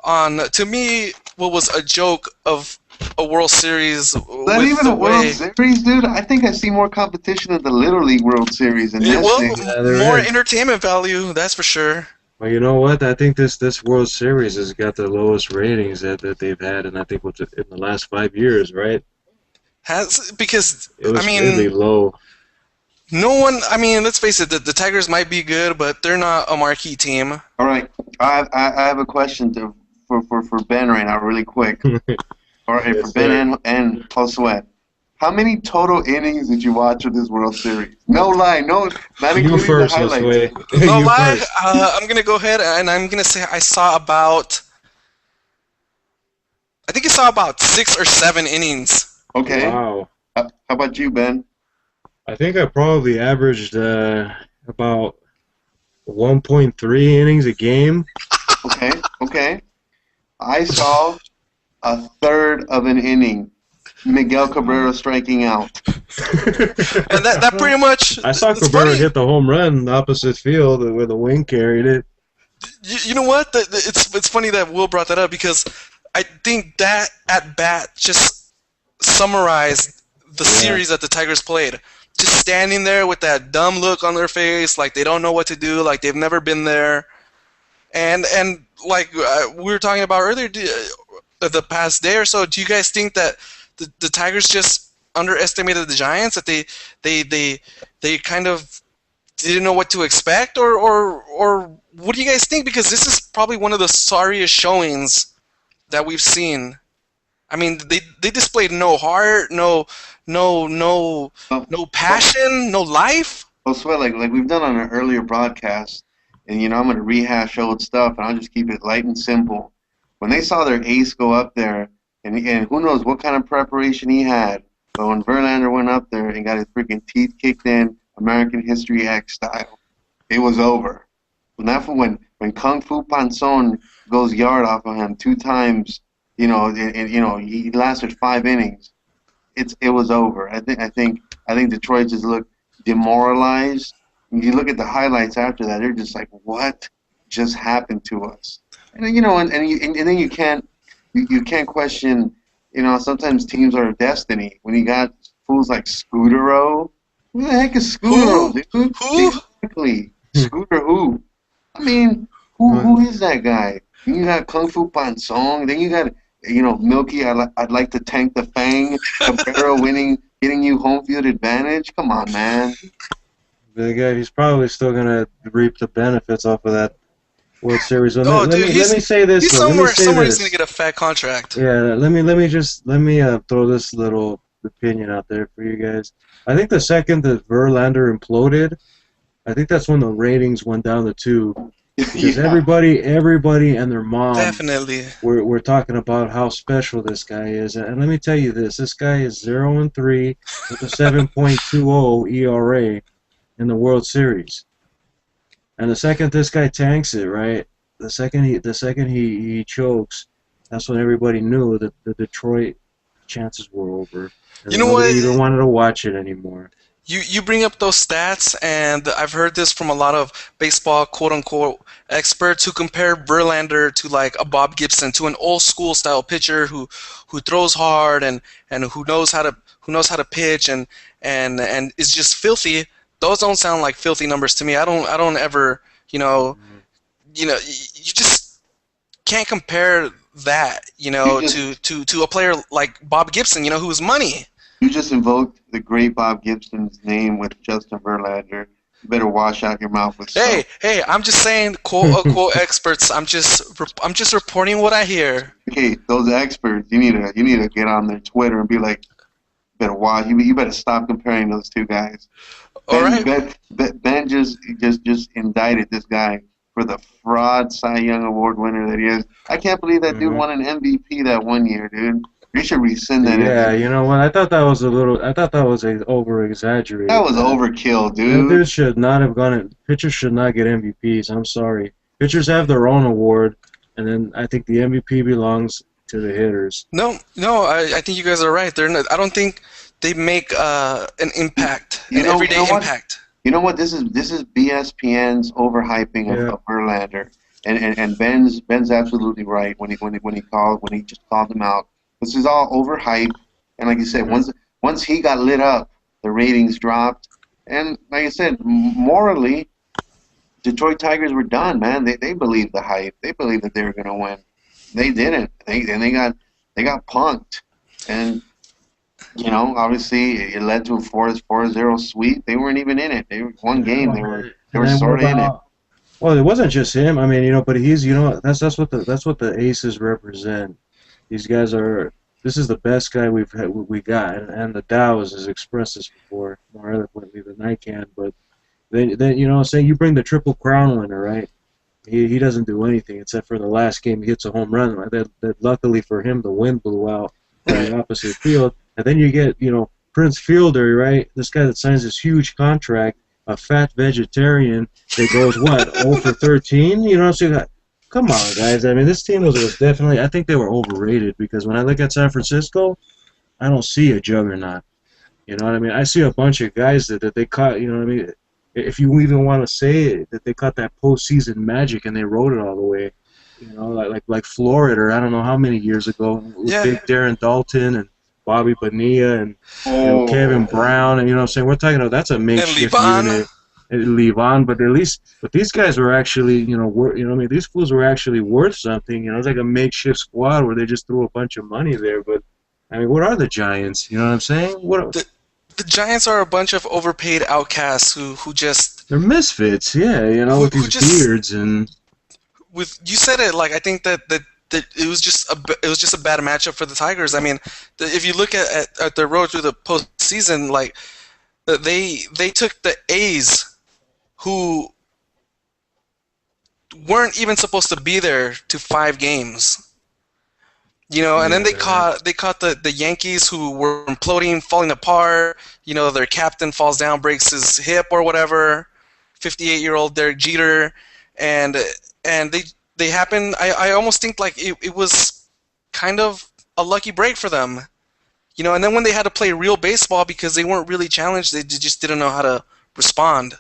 S1: to me what was a joke of a World Series.
S2: Not even a World Series, dude. I think I see more competition in the Little League World Series than this thing.
S1: More entertainment value, that's for sure.
S3: Well, you know what? I think this World Series has got the lowest ratings that they've had, and I think in the last 5 years, right?
S1: Because
S3: it was really low.
S1: No one. I mean, let's face it. The Tigers might be good, but they're not a marquee team.
S2: All right, I have a question for Ben right now, really quick. All right, for Ben and Paul Sweat. How many total innings did you watch of this World Series? No lie, not including the highlights.
S1: No lie, I'm going to go ahead and I'm going to say I saw about 6 or 7 innings.
S2: Okay.
S3: Wow.
S2: How about you, Ben?
S3: I think I probably averaged about 1.3 innings a game.
S2: Okay. I saw a third of an inning. Miguel Cabrera striking out.
S1: And that pretty much...
S3: I saw Cabrera hit the home run opposite field where the wind carried it.
S1: You know what? It's funny that Will brought that up because I think that at-bat just summarized the series that the Tigers played. Just standing there with that dumb look on their face, like they don't know what to do, like they've never been there. And like we were talking about earlier, the past day or so, do you guys think that the Tigers just underestimated the Giants? That they kind of didn't know what to expect, or what do you guys think? Because this is probably one of the sorriest showings that we've seen. I mean, they displayed no heart,
S2: Well,
S1: no
S2: well,
S1: passion, no life.
S2: well, Sweat, like we've done on an earlier broadcast, and I'm going to rehash old stuff, and I'll just keep it light and simple. When they saw their ace go up there, and who knows what kind of preparation he had, but when Verlander went up there and got his freaking teeth kicked in, American History X style, it was over. When Kung Fu Panson goes yard off of him 2 times, he lasted 5 innings. It was over. I think Detroit just looked demoralized. And you look at the highlights after that, they're just like, what just happened to us? And then, and then you can't question. Sometimes teams are destiny. When you got fools like Scudero, who the heck is Scudero,
S1: Who?
S2: dude?
S1: Who?
S2: Exactly, Scooter who? I mean, who is that guy? Then you got Kung Fu Pansong. Then you got Milky. I'd like to tank the Fang. Cabrera getting you home field advantage. Come on, man.
S3: The guy, he's probably still gonna reap the benefits off of that World Series.
S1: Oh, dude,
S3: Let me say this.
S1: he's
S3: Though. Let me say
S1: somewhere he's
S3: this.
S1: gonna get a fat contract.
S3: Yeah, let me throw this little opinion out there for you guys. I think the second that Verlander imploded, I think that's when the ratings went down to 2. Because
S2: Yeah.
S3: everybody and their mom
S1: Definitely.
S3: were talking about how special this guy is. And let me tell you this guy is 0-3 with a 7.20 ERA in the World Series. And the second this guy tanks it, right? The second he chokes, that's when everybody knew that the Detroit chances were over. And
S1: You know
S3: nobody
S1: what?
S3: even wanted to watch it anymore.
S1: You bring up those stats, and I've heard this from a lot of baseball quote-unquote experts who compare Verlander to like a Bob Gibson, to an old school style pitcher who throws hard and who knows how to pitch and is just filthy. Those don't sound like filthy numbers to me. I don't ever you just can't compare that
S2: You just
S1: to a player like Bob Gibson, who's money.
S2: you just invoked the great Bob Gibson's name with Justin Verlander. You better wash out your mouth with soap.
S1: Hey, I'm just saying, quote unquote experts. I'm just reporting what I hear.
S2: Okay, those experts, you need to get on their Twitter and be like, better watch. You better stop comparing those two guys.
S1: All right.
S2: Ben just indicted this guy for the fraud Cy Young Award winner that he is. I can't believe that dude won an MVP that one year, dude. You should rescind that.
S3: Yeah,
S2: MVP.
S3: you know what? I thought that was over exaggerated.
S2: That was overkill,
S3: Dude,
S2: dude.
S3: should not have gone. Pitchers should not get MVPs. I'm sorry. Pitchers have their own award, and then I think the MVP belongs to the hitters.
S1: No, I think you guys are right. I don't think they make an impact, an everyday
S2: what?
S1: impact.
S2: You know what? This is BSPN's overhyping of Verlander, and Ben's absolutely right when he just called him out. This is all overhyped, and like you said, once he got lit up, the ratings dropped, and like I said, morally, Detroit Tigers were done, man. They believed the hype. They believed that they were going to win. They didn't. They got punked, and obviously it led to a 4-0 sweep. They weren't even in it. They were one game. They were sort of in it.
S3: Well, it wasn't just him. I mean, but he's that's what the aces represent. These guys are. This is the best guy we got, and the Dow has expressed this before more eloquently than I can. But then say you bring the Triple Crown winner, right? He doesn't do anything except for the last game he hits a home run. That luckily for him, the wind blew out in the opposite field. And then you get Prince Fielder, right? This guy that signs this huge contract, a fat vegetarian that goes 0 for 13. So you got. Come on, guys. I mean, this team was definitely. I think they were overrated because when I look at San Francisco, I don't see a juggernaut. You know what I mean? I see a bunch of guys that they caught. You know what I mean? If you even want to say it, that they caught that postseason magic and they rode it all the way. Like Florida, or I don't know how many years ago with big Darren Dalton and Bobby Bonilla and Kevin Brown, and what I'm saying. We're talking about that's a makeshift unit. leave on, but at least, but these guys were actually, I mean, these fools were actually worth something. It's like a makeshift squad where they just threw a bunch of money there. But I mean, what are the Giants? You know what I'm saying?
S1: The the Giants are a bunch of overpaid outcasts who just
S3: They're misfits, yeah.
S1: who,
S3: With
S1: who
S3: these
S1: just
S3: beards and
S1: with you said it like I think that it was just a bad matchup for the Tigers. I mean, if you look at their road through the postseason, like they took the A's who weren't even supposed to be there to 5 games. And then
S3: yeah,
S1: they caught the Yankees who were imploding, falling apart. Their captain falls down, breaks his hip or whatever. 58-year-old Derek Jeter, and and they happen. I almost think like it was kind of a lucky break for them. And then when they had to play real baseball because they weren't really challenged, they just didn't know how to respond.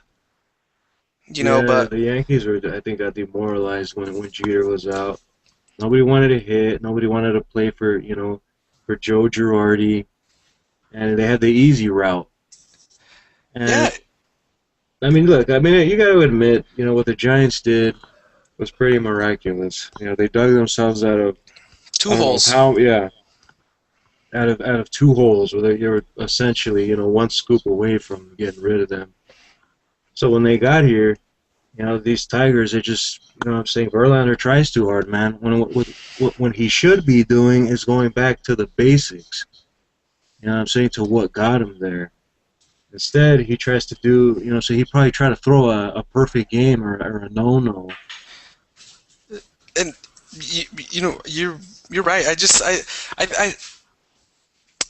S3: yeah.
S1: But
S3: The Yankees were, I think, got demoralized when Jeter was out. Nobody wanted to hit. Nobody wanted to play for Joe Girardi, and they had the easy route.
S1: yeah,
S3: And I mean, look, I mean, you got to admit, what the Giants did was pretty miraculous. They dug themselves out of,
S1: two
S3: I don't know
S1: holes.
S3: how, yeah, out of two holes where they were essentially, one scoop away from getting rid of them. So when they got here, these Tigers, they just, what I'm saying, Verlander tries too hard, man. When he should be doing is going back to the basics. What I'm saying, to what got him there. Instead, he tries to do, so he probably tried to throw a perfect game or a no-no.
S1: And you're right. I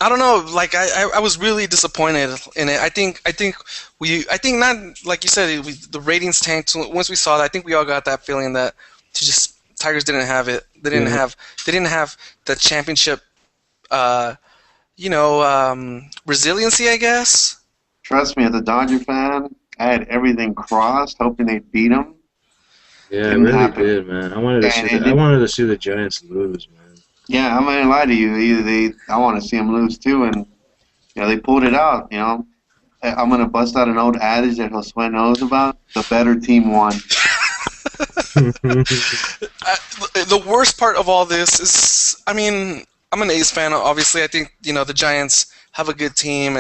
S1: I don't know. Like I was really disappointed in it. I think not like you said. The ratings tanked once we saw that. I think we all got that feeling that Tigers didn't have it.
S3: Yeah.
S1: They didn't have the championship. Resiliency, I guess.
S2: Trust me, as a Dodger fan, I had everything crossed, hoping they'd beat them.
S3: Yeah, I
S2: Didn't
S3: really
S2: happen.
S3: did, man. I wanted to see
S2: And
S3: I wanted to see the Giants lose, man.
S2: yeah, I'm not gonna lie to you. I want to see them lose too, and they pulled it out. I'm gonna bust out an old adage that Josue knows about: the better team won.
S1: The worst part of all this is, I mean, I'm an A's fan. Obviously, I think the Giants have a good team,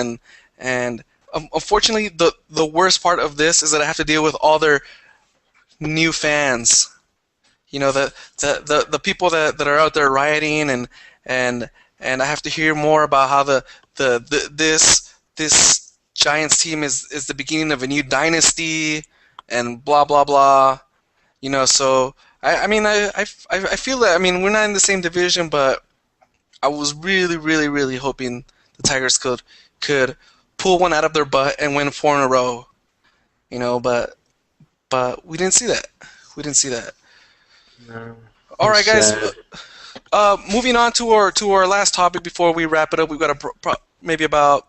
S1: and unfortunately, the worst part of this is that I have to deal with all their new fans. The people that are out there rioting, and and I have to hear more about how this Giants team is the beginning of a new dynasty, and blah blah blah. So I mean I feel that, I mean, we're not in the same division, but I was really really really hoping the Tigers could pull one out of their butt and win 4 in a row. But we didn't see that. We didn't see that.
S3: No,
S1: All
S3: it's
S1: right, guys.
S3: sad.
S1: Moving on to our last topic before we wrap it up. We've got maybe about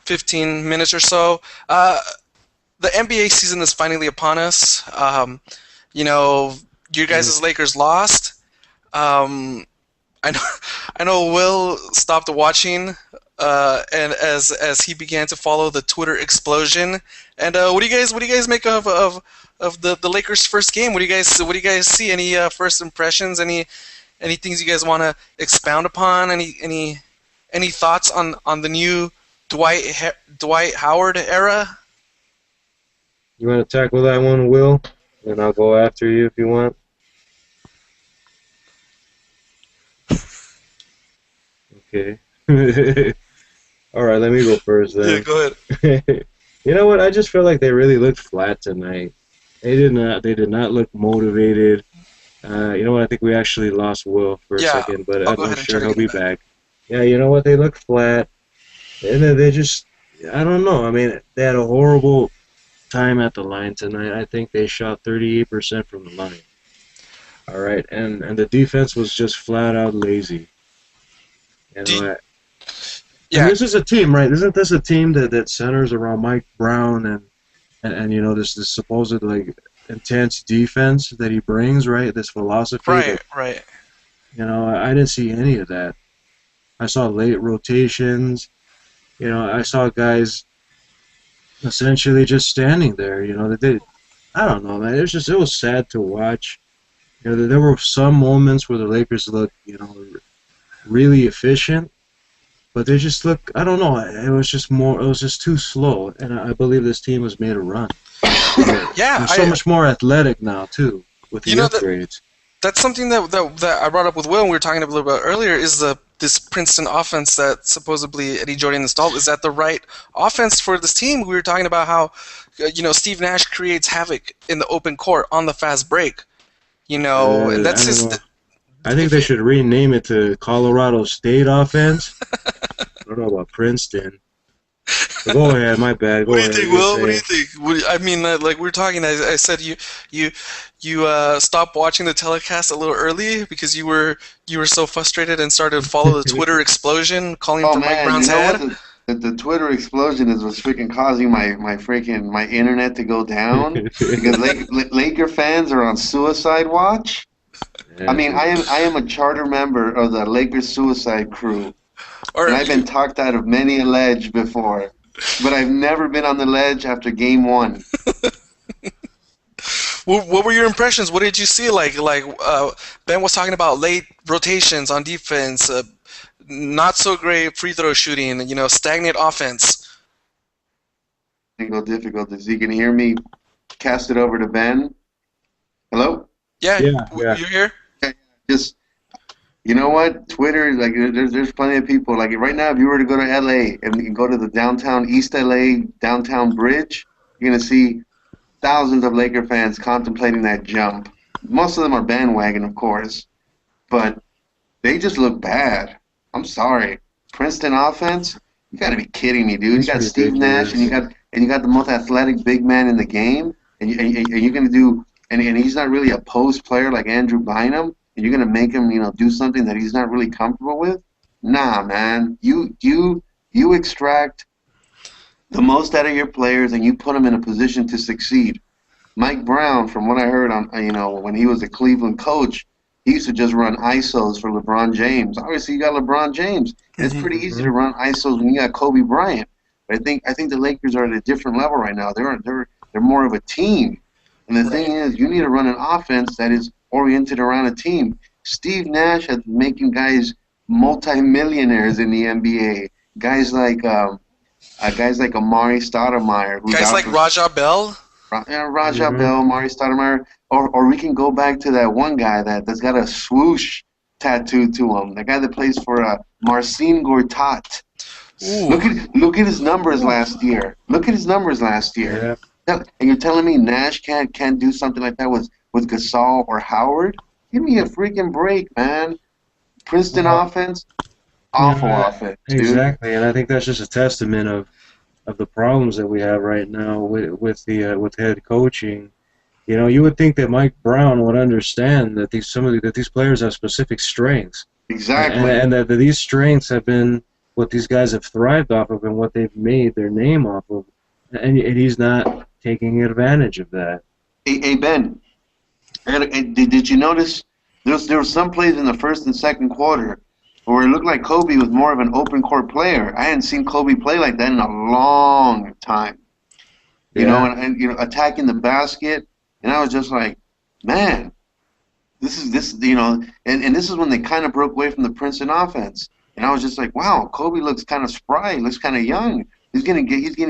S1: 15 minutes or so. The NBA season is finally upon us. You guys' Lakers lost. I know, I know. Will stopped watching, and as he began to follow the Twitter explosion. And what do you guys make of the Lakers' first game? What do you guys see? Any first impressions? Any things you guys want to expound upon? Any thoughts on the new Dwight Howard era?
S3: You want to tackle that one, Will? And I'll go after you if you want. Okay. All right, let me go first
S1: Yeah,
S3: then.
S1: go ahead.
S3: You know what? I just feel like they really looked flat tonight. They did not. They did not look motivated. You know what? I think we actually lost Will for a
S1: Yeah,
S3: second, but
S1: I'll go
S3: I'm
S1: ahead and try
S3: sure
S1: to
S3: he'll
S1: get him
S3: be
S1: back.
S3: back. Yeah, you know what? They looked flat, and then they just. I don't know. I mean, they had a horrible time at the line tonight. I think they shot 38% from the line. All right, and the defense was just flat out lazy. You
S1: Do
S3: know,
S1: you-
S3: and
S1: yeah,
S3: this is a team, right? Isn't this a team that centers around Mike Brown and this supposed like intense defense that he brings, right? This philosophy that
S1: right.
S3: I didn't see any of that. I saw late rotations. I saw guys essentially just standing there. You know, I don't know, man. It was sad to watch. You know, there were some moments where the Lakers looked, you know, really efficient, but they just look. I don't know. It was just more. It was just too slow, and I believe this team was made to run.
S1: Yeah,
S3: They're so much more athletic now too with the
S1: you know that
S3: upgrades.
S1: that's something that I brought up with Will and we were talking a little bit earlier is this Princeton offense that supposedly Eddie Jordan installed. Is that the right offense for this team? We were talking about how Steve Nash creates havoc in the open court on the fast break. And
S3: I
S1: that's
S3: don't
S1: his.
S3: know. I think
S1: If
S3: they
S1: he,
S3: should rename it to Colorado State offense. I don't know about Princeton. But go ahead, my bad.
S1: What
S3: Go
S1: do you
S3: ahead.
S1: think,
S3: You were
S1: Will? What do you
S3: saying.
S1: think? I mean, like we were talking, I said you stopped watching the telecast a little early because you were so frustrated and started to follow the Twitter explosion calling
S2: Oh
S1: for Mike
S2: man, you
S1: Brown's
S2: know what?
S1: head.
S2: The Twitter explosion is what's freaking causing my internet to go down because Laker fans are on suicide watch. I
S3: Yeah,
S2: mean,
S3: dude.
S2: I am a charter member of the Lakers suicide crew, and
S1: Or
S2: I've been talked out of many a ledge before, but I've never been on the ledge after game one.
S1: what were your impressions? What did you see? Ben was talking about late rotations on defense, not so great free throw shooting, stagnant offense.
S2: Technical difficulties. You can hear me. Cast it over to Ben. Hello?
S1: Yeah,
S3: Yeah, yeah.
S1: you're here.
S2: Just you know what? Twitter, like there's plenty of people. Like right now, if you were to go to LA and you go to the downtown East LA downtown bridge, you're gonna see thousands of Laker fans contemplating that jump. Most of them are bandwagon, of course, but they just look bad. I'm sorry. Princeton offense? You got to be kidding me, dude. You
S3: It's
S2: got Steve Nash and
S3: ridiculous.
S2: you got the most athletic big man in the game, and you're gonna do and he's not really a post player like Andrew Bynum, and you're gonna make him do something that he's not really comfortable with. Nah, man. You extract the most out of your players and you put them in a position to succeed. Mike Brown, from what I heard on when he was a Cleveland coach, he used to just run ISOs for LeBron James. Obviously, you got LeBron James, and it's pretty easy
S3: Hmm.
S2: to run ISOs when you got Kobe Bryant. But I think the Lakers are at a different level right now. They're more of a team, and the thing
S1: Right.
S2: is, you need to run an offense that is oriented around a team. Steve Nash has been making guys multimillionaires in the NBA. Guys like Amari Stoudemire, who's
S1: Guys
S2: out
S1: like
S2: for
S1: Raja Bell.
S2: Raja
S3: Hmm.
S2: Bell, Amari Stoudemire, or we can go back to that one guy that's got a swoosh tattooed to him. The guy that plays for Marcin Gortat.
S1: Ooh.
S2: Look at his numbers last year. Look at his numbers last year.
S3: Yeah.
S2: And you're telling me Nash can't do something like that with Gasol or Howard? Give me a freaking break, man. Princeton
S3: Well,
S2: offense,
S3: you
S2: awful
S3: know,
S2: offense, dude.
S3: exactly, and I think that's just a testament of the problems that we have right now with head coaching. You know, you would think that Mike Brown would understand that these players have specific strengths,
S2: Exactly.
S3: and that these strengths have been what these guys have thrived off of and what they've made their name off of, and he's not taking advantage of that.
S2: Hey Ben, did you notice there were some plays in the first and second quarter where it looked like Kobe was more of an open court player. I hadn't seen Kobe play like that in a long time.
S3: Yeah,
S2: And attacking the basket, and I was just like, man, and this is when they kind of broke away from the Princeton offense, and I was just like, wow, Kobe looks kind of spry, looks kind of young. He's gonna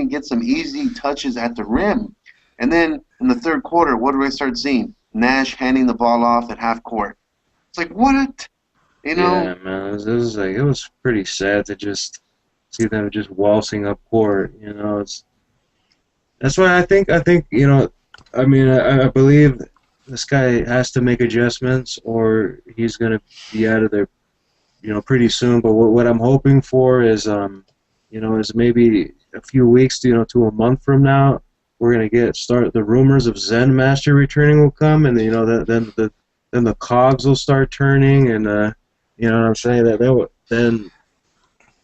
S2: get some easy touches at the rim, and then in the third quarter, what do I start seeing? Nash handing the ball off at half court. It's like what, you know?
S3: yeah, man. It was pretty sad to just see them just waltzing up court. You know, that's why I think I mean I believe this guy has to make adjustments or he's gonna be out of there pretty soon. But what I'm hoping for is is maybe a few weeks to a month from now we're gonna start the rumors of Zen Master returning will come, and then the cogs will start turning, and you know what I'm saying,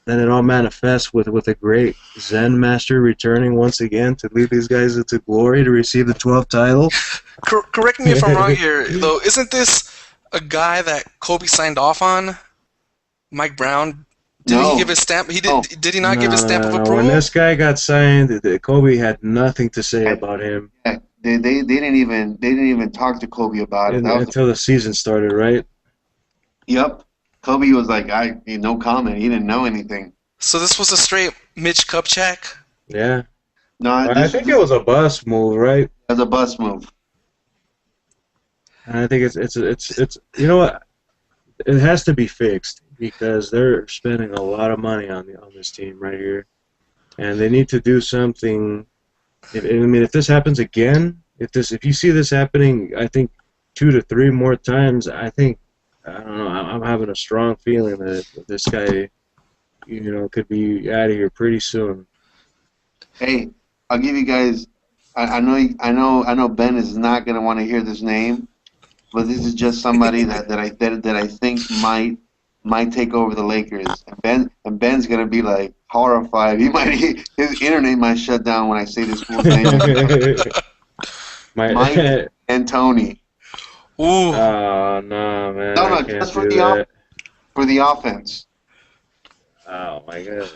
S3: then it all manifests with a great Zen Master returning once again to lead these guys into glory to receive the 12th title.
S1: Correct me if I'm wrong here, though. Isn't this a guy that Kobe signed off on? Mike Brown? Didn't he
S2: No.
S1: give his stamp? He did.
S2: Oh,
S1: Did he not give his stamp of
S3: No.
S1: approval?
S3: When this guy got signed, Kobe had nothing to say
S2: I,
S3: about him
S2: they didn't even talk to Kobe about it. That was
S3: until the season started, right?
S2: yep. Kobe was like, no comment. He didn't know anything.
S1: So this was a straight Mitch Kupchak.
S3: Yeah.
S2: No,
S3: I
S2: this
S3: think it was a bust move, right?
S2: was a bus move.
S3: And I think it's you know what? It has to be fixed because they're spending a lot of money on this team right here, and they need to do something. If this happens again, if you see this happening, I think 2 to 3 more times, I don't know. I'm having a strong feeling that this guy, could be out of here pretty soon.
S2: Hey, I'll give you guys. I know Ben is not gonna want to hear this name, but this is just somebody that I think might take over the Lakers. And Ben's gonna be like horrified. His internet might shut down when I say this fool's name. Mike
S3: My
S2: D'Antoni.
S1: Ooh.
S3: Oh no, man!
S2: No,
S3: I
S2: no,
S3: can't
S2: just
S3: do that.
S2: for the offense.
S3: Oh my god!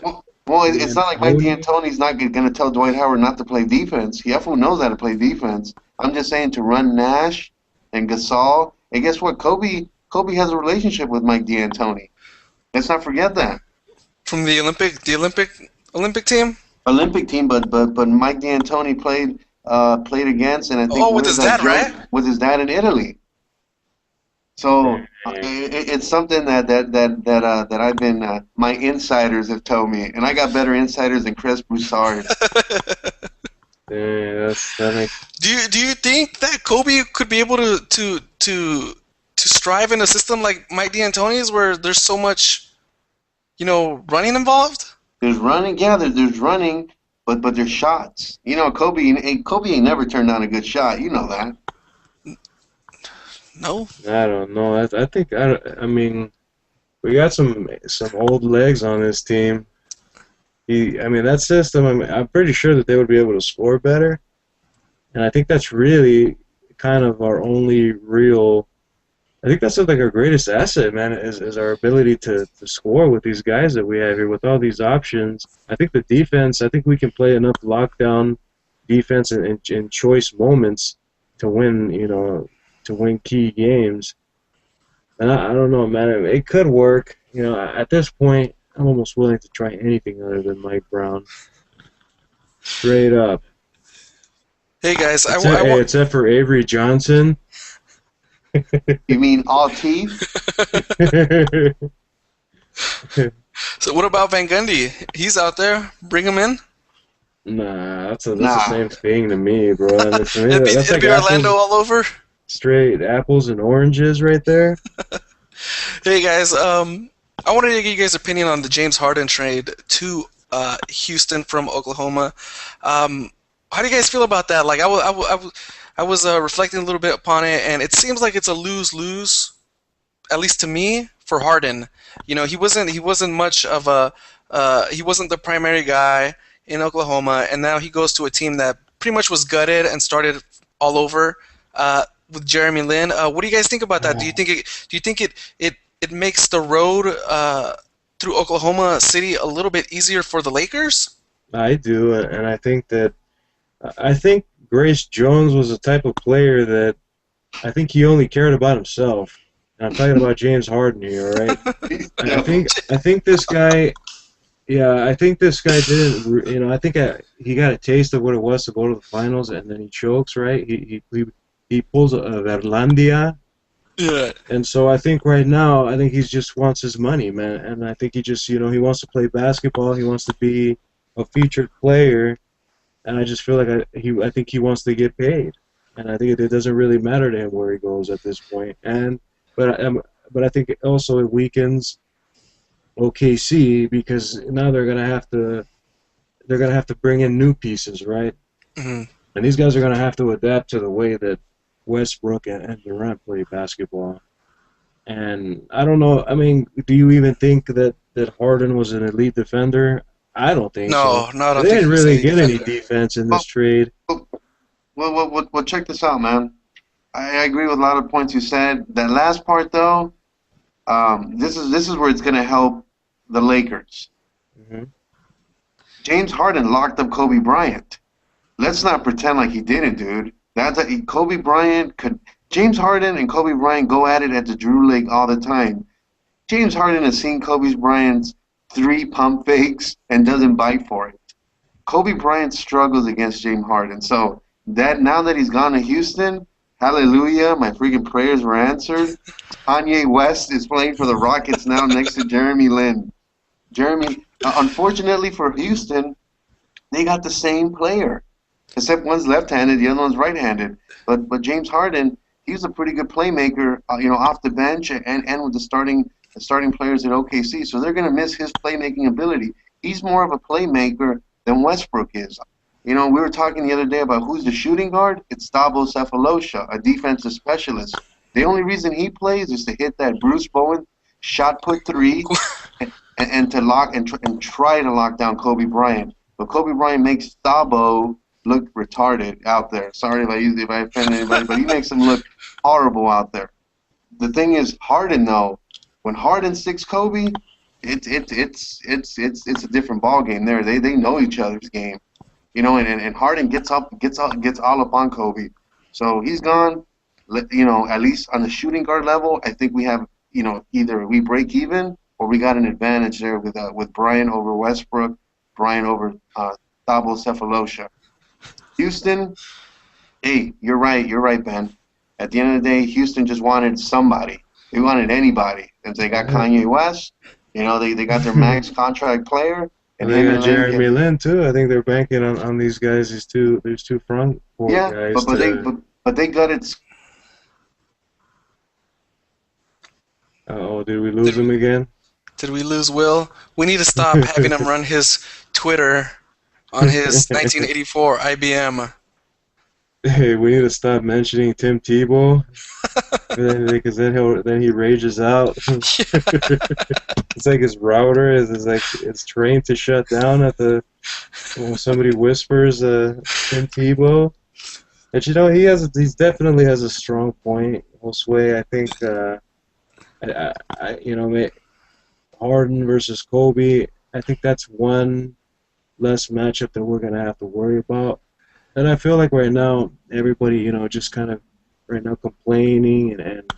S2: Well, it's not like Mike
S3: D'Antoni?
S2: D'Antoni's not going to tell Dwight Howard not to play defense. He definitely knows how to play defense. I'm just saying to run Nash and Gasol. And guess what? Kobe has a relationship with Mike D'Antoni. Let's not forget that.
S1: From the Olympic team.
S2: Olympic team, but Mike D'Antoni played against, and I think
S1: Oh, with his dad, right?
S2: with his dad in Italy. So it's something that I've been my insiders have told me, and I got better insiders than Chris Broussard.
S3: Yeah, that makes.
S1: Do you think that Kobe could be able to strive in a system like Mike D'Antoni's where there's so much, running involved?
S2: There's running, yeah, there's running, but there's shots. Kobe ain't never turned down a good shot. You know that.
S1: No.
S3: I don't know. I mean, we got some old legs on this team. That system. I'm pretty sure that they would be able to score better, and I think that's really kind of our only real. I think that's like our greatest asset, man, is our ability to score with these guys that we have here, with all these options. I think the defense. I think we can play enough lockdown defense in choice moments to win. To win key games. And I don't know, man. It could work. At this point, I'm almost willing to try anything other than Mike Brown. Straight up.
S1: Hey guys,
S3: Except for Avery Johnson.
S2: You mean all teeth?
S1: So what about Van Gundy? He's out there. Bring him in.
S3: Nah, that's the same thing to me, bro. That's
S1: It'd be Orlando all over.
S3: Straight apples and oranges right there.
S1: Hey guys, I wanted to get you guys' opinion on the James Harden trade to Houston from Oklahoma. How do you guys feel about that? Like I was reflecting a little bit upon it, and it seems like it's a lose-lose, at least to me, for Harden. He wasn't much of he wasn't the primary guy in Oklahoma, and now he goes to a team that pretty much was gutted and started all over. With Jeremy Lin, what do you guys think about that? Do you think it makes the road through Oklahoma City a little bit easier for the Lakers?
S3: I do, and I think Grace Jones was the type of player that I think he only cared about himself. And I'm talking about James Harden here, right? And I think this guy. Yeah, I think this guy didn't. I think he got a taste of what it was to go to the finals, and then he chokes, right? He pulls a Verlandia.
S1: Yeah.
S3: And so I think right now, he just wants his money, man. And I think he just, he wants to play basketball. He wants to be a featured player. And I just feel like I think he wants to get paid. And I think it doesn't really matter to him where he goes at this point. But I think also it weakens OKC because now they're gonna have to bring in new pieces, right?
S1: Mm-hmm.
S3: And these guys are gonna have to adapt to the way that Westbrook and Durant play basketball. And I don't know. Do you even think that Harden was an elite defender? I don't think so.
S1: No, I don't
S3: they
S1: think
S3: didn't
S1: he was
S3: really
S1: an
S3: get
S1: elite
S3: any
S1: defender.
S3: defense in this trade.
S2: Well, check this out, man. I agree with a lot of points you said. That last part, though, this is where it's going to help the Lakers.
S3: Mhm.
S2: James Harden locked up Kobe Bryant. Let's not pretend like he didn't, dude. Kobe Bryant could. James Harden and Kobe Bryant go at it at the Drew League all the time. James Harden has seen Kobe Bryant's 3 pump fakes and doesn't bite for it. Kobe Bryant struggles against James Harden. So that now that he's gone to Houston, hallelujah, my freaking prayers were answered. Kanye West is playing for the Rockets now next to Jeremy Lin. Unfortunately for Houston, they got the same player, except one's left-handed, the other one's right-handed. But James Harden, he's a pretty good playmaker, off the bench and with the starting players at OKC. So they're going to miss his playmaking ability. He's more of a playmaker than Westbrook is. We were talking the other day about who's the shooting guard. It's Stavo Cephalosha, a defensive specialist. The only reason he plays is to hit that Bruce Bowen shot put three and to lock and try to lock down Kobe Bryant. But Kobe Bryant makes Thabo look retarded out there. Sorry if I offend anybody, but he makes him look horrible out there. The thing is, Harden though, when Harden sticks Kobe, it's a different ball game there. They know each other's game, and Harden gets all up on Kobe. So he's gone. At least on the shooting guard level, I think we have either we break even or we got an advantage there with Bryant over Westbrook, Bryant over Thabo Cephalosha. Houston, hey, you're right, Ben. At the end of the day, Houston just wanted somebody. They wanted anybody. And they got Kanye West. They got their max contract player.
S3: And they got Jeremy Lin too. I think they're banking on these guys. There's two front court guys.
S2: But they got it.
S3: Oh, did we lose him again?
S1: Did we lose Will? We need to stop having him run his Twitter on his 1984 IBM.
S3: Hey, we need to stop mentioning Tim Tebow, because then he rages out. It's like his router it's trained to shut down when somebody whispers Tim Tebow. And he definitely has a strong point, Josue. I think Harden versus Kobe. I think that's one less matchup that we're gonna have to worry about. And I feel like right now, everybody, just kind of right now complaining and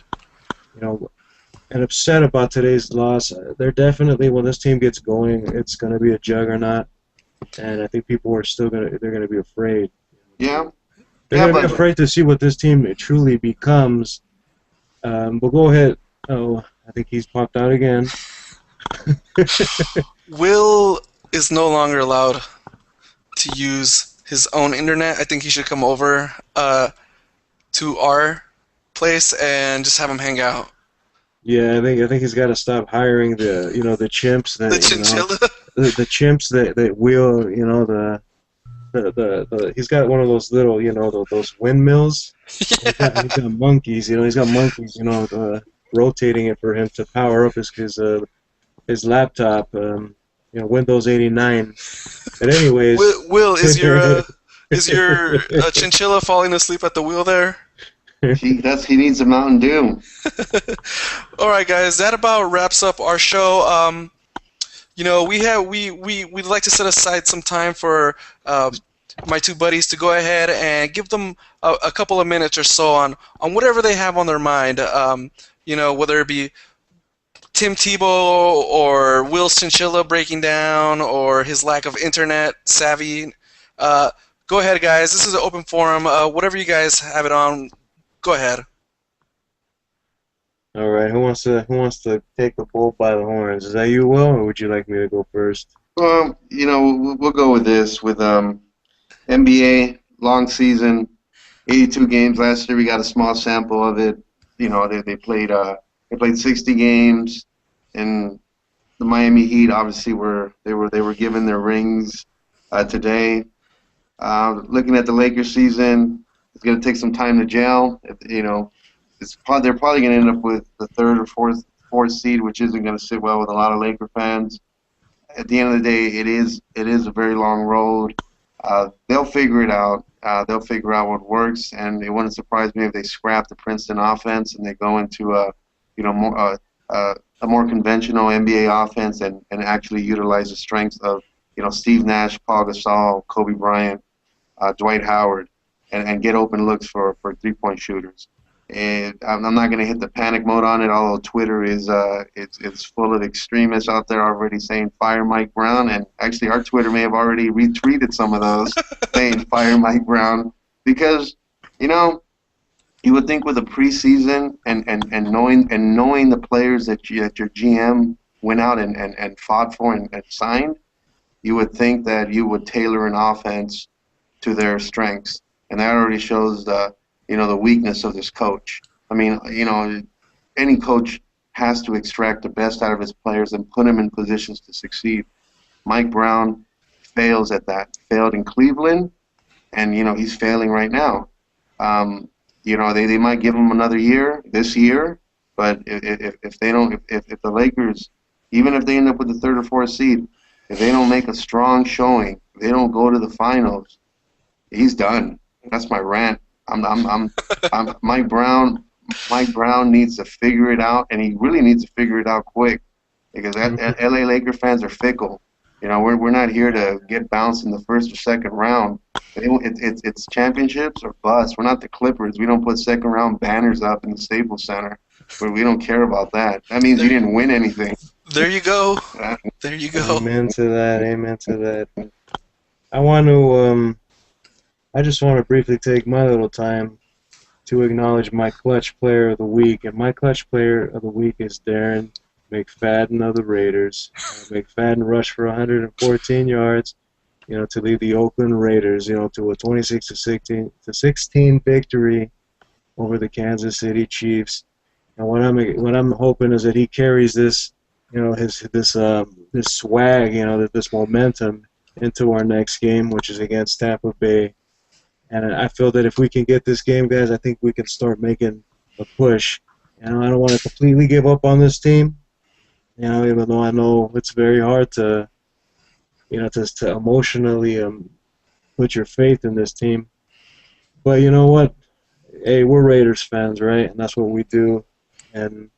S3: upset about today's loss. They're definitely, when this team gets going, it's going to be a juggernaut. And I think people are they're going to be afraid.
S2: Yeah.
S3: They're going to be afraid to see what this team truly becomes. But go ahead. Oh, I think he's popped out again.
S1: Will is no longer allowed to use his own internet. I think he should come over to our place and just have him hang out.
S3: Yeah, I think he's got to stop hiring the chimps that
S1: the chinchilla.
S3: The chimps that will he's got one of those little those windmills.
S1: Yeah.
S3: He's got monkeys. He's got monkeys. Rotating it for him to power up his laptop. Windows 89. But anyways,
S1: Will, is your chinchilla falling asleep at the wheel there?
S2: He needs a Mountain Dew.
S1: All right, guys, that about wraps up our show. We'd like to set aside some time for my two buddies to go ahead and give them a couple of minutes or so on whatever they have on their mind. Whether it be Tim Tebow or Will's chinchilla breaking down or his lack of internet savvy. Go ahead, guys. This is an open forum. Whatever you guys have it on, go ahead.
S3: All right. Who wants to take the bull by the horns? Is that you, Will, or would you like me to go first?
S2: We'll go with this with NBA long season, 82 games last year. We got a small sample of it. They played 60 games, and the Miami Heat obviously were given their rings today. Looking at the Lakers season, it's going to take some time to gel. They're probably going to end up with the third or fourth seed, which isn't going to sit well with a lot of Laker fans. At the end of the day, it is a very long road. They'll figure it out. They'll figure out what works, and it wouldn't surprise me if they scrap the Princeton offense and they go into a more conventional NBA offense and actually utilize the strengths of Steve Nash, Paul Gasol, Kobe Bryant, Dwight Howard, and get open looks for 3-point shooters. And I'm not going to hit the panic mode on it, although Twitter is it's full of extremists out there already saying fire Mike Brown, and actually our Twitter may have already retweeted some of those saying fire Mike Brown because you know you would think with a preseason and knowing the players that your GM went out and fought for and signed, you would think that you would tailor an offense to their strengths, and that already shows the weakness of this coach. I mean, any coach has to extract the best out of his players and put them in positions to succeed. Mike Brown fails at that. Failed in Cleveland, and he's failing right now. They might give him another year this year, but if they don't, if the Lakers, even if they end up with the third or fourth seed, if they don't make a strong showing, if they don't go to the finals, he's done. That's my rant. I'm Mike Brown. Mike Brown needs to figure it out, and he really needs to figure it out quick because LA Laker fans are fickle. We're not here to get bounced in the first or second round. It's championships or bust. We're not the Clippers. We don't put second round banners up in the Staples Center. We don't care about that. That means you didn't win anything.
S1: There you go. There you go.
S3: Amen to that. Amen to that. I want to. I just want to briefly take my little time to acknowledge my clutch player of the week, and my clutch player of the week is Darren McFadden of the Raiders. McFadden rushed for 114 yards, to lead the Oakland Raiders, to a 26-16 victory over the Kansas City Chiefs. And what I'm hoping is that he carries this, this swag, this momentum into our next game, which is against Tampa Bay. And I feel that if we can get this game, guys, I think we can start making a push. I don't want to completely give up on this team. Even though I know it's very hard to emotionally put your faith in this team. But you know what? Hey, we're Raiders fans, right? And that's what we do. And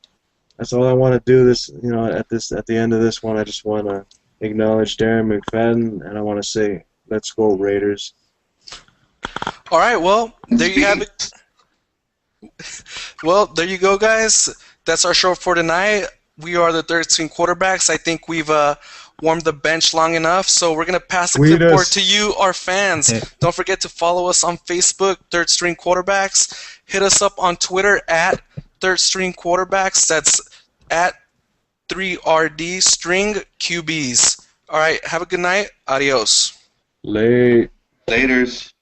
S3: that's all I want to do. At the end of this one, I just want to acknowledge Darren McFadden, and I want to say, let's go Raiders.
S1: All right, well, there you have it. Well, there you go, guys. That's our show for tonight. We are the third string quarterbacks. I think we've warmed the bench long enough, so we're going to pass the clipboard to you, our fans. Don't forget to follow us on Facebook, Third String Quarterbacks. Hit us up on Twitter at Third String Quarterbacks. That's at 3RD String QBs. All right, have a good night. Adios.
S3: Laters.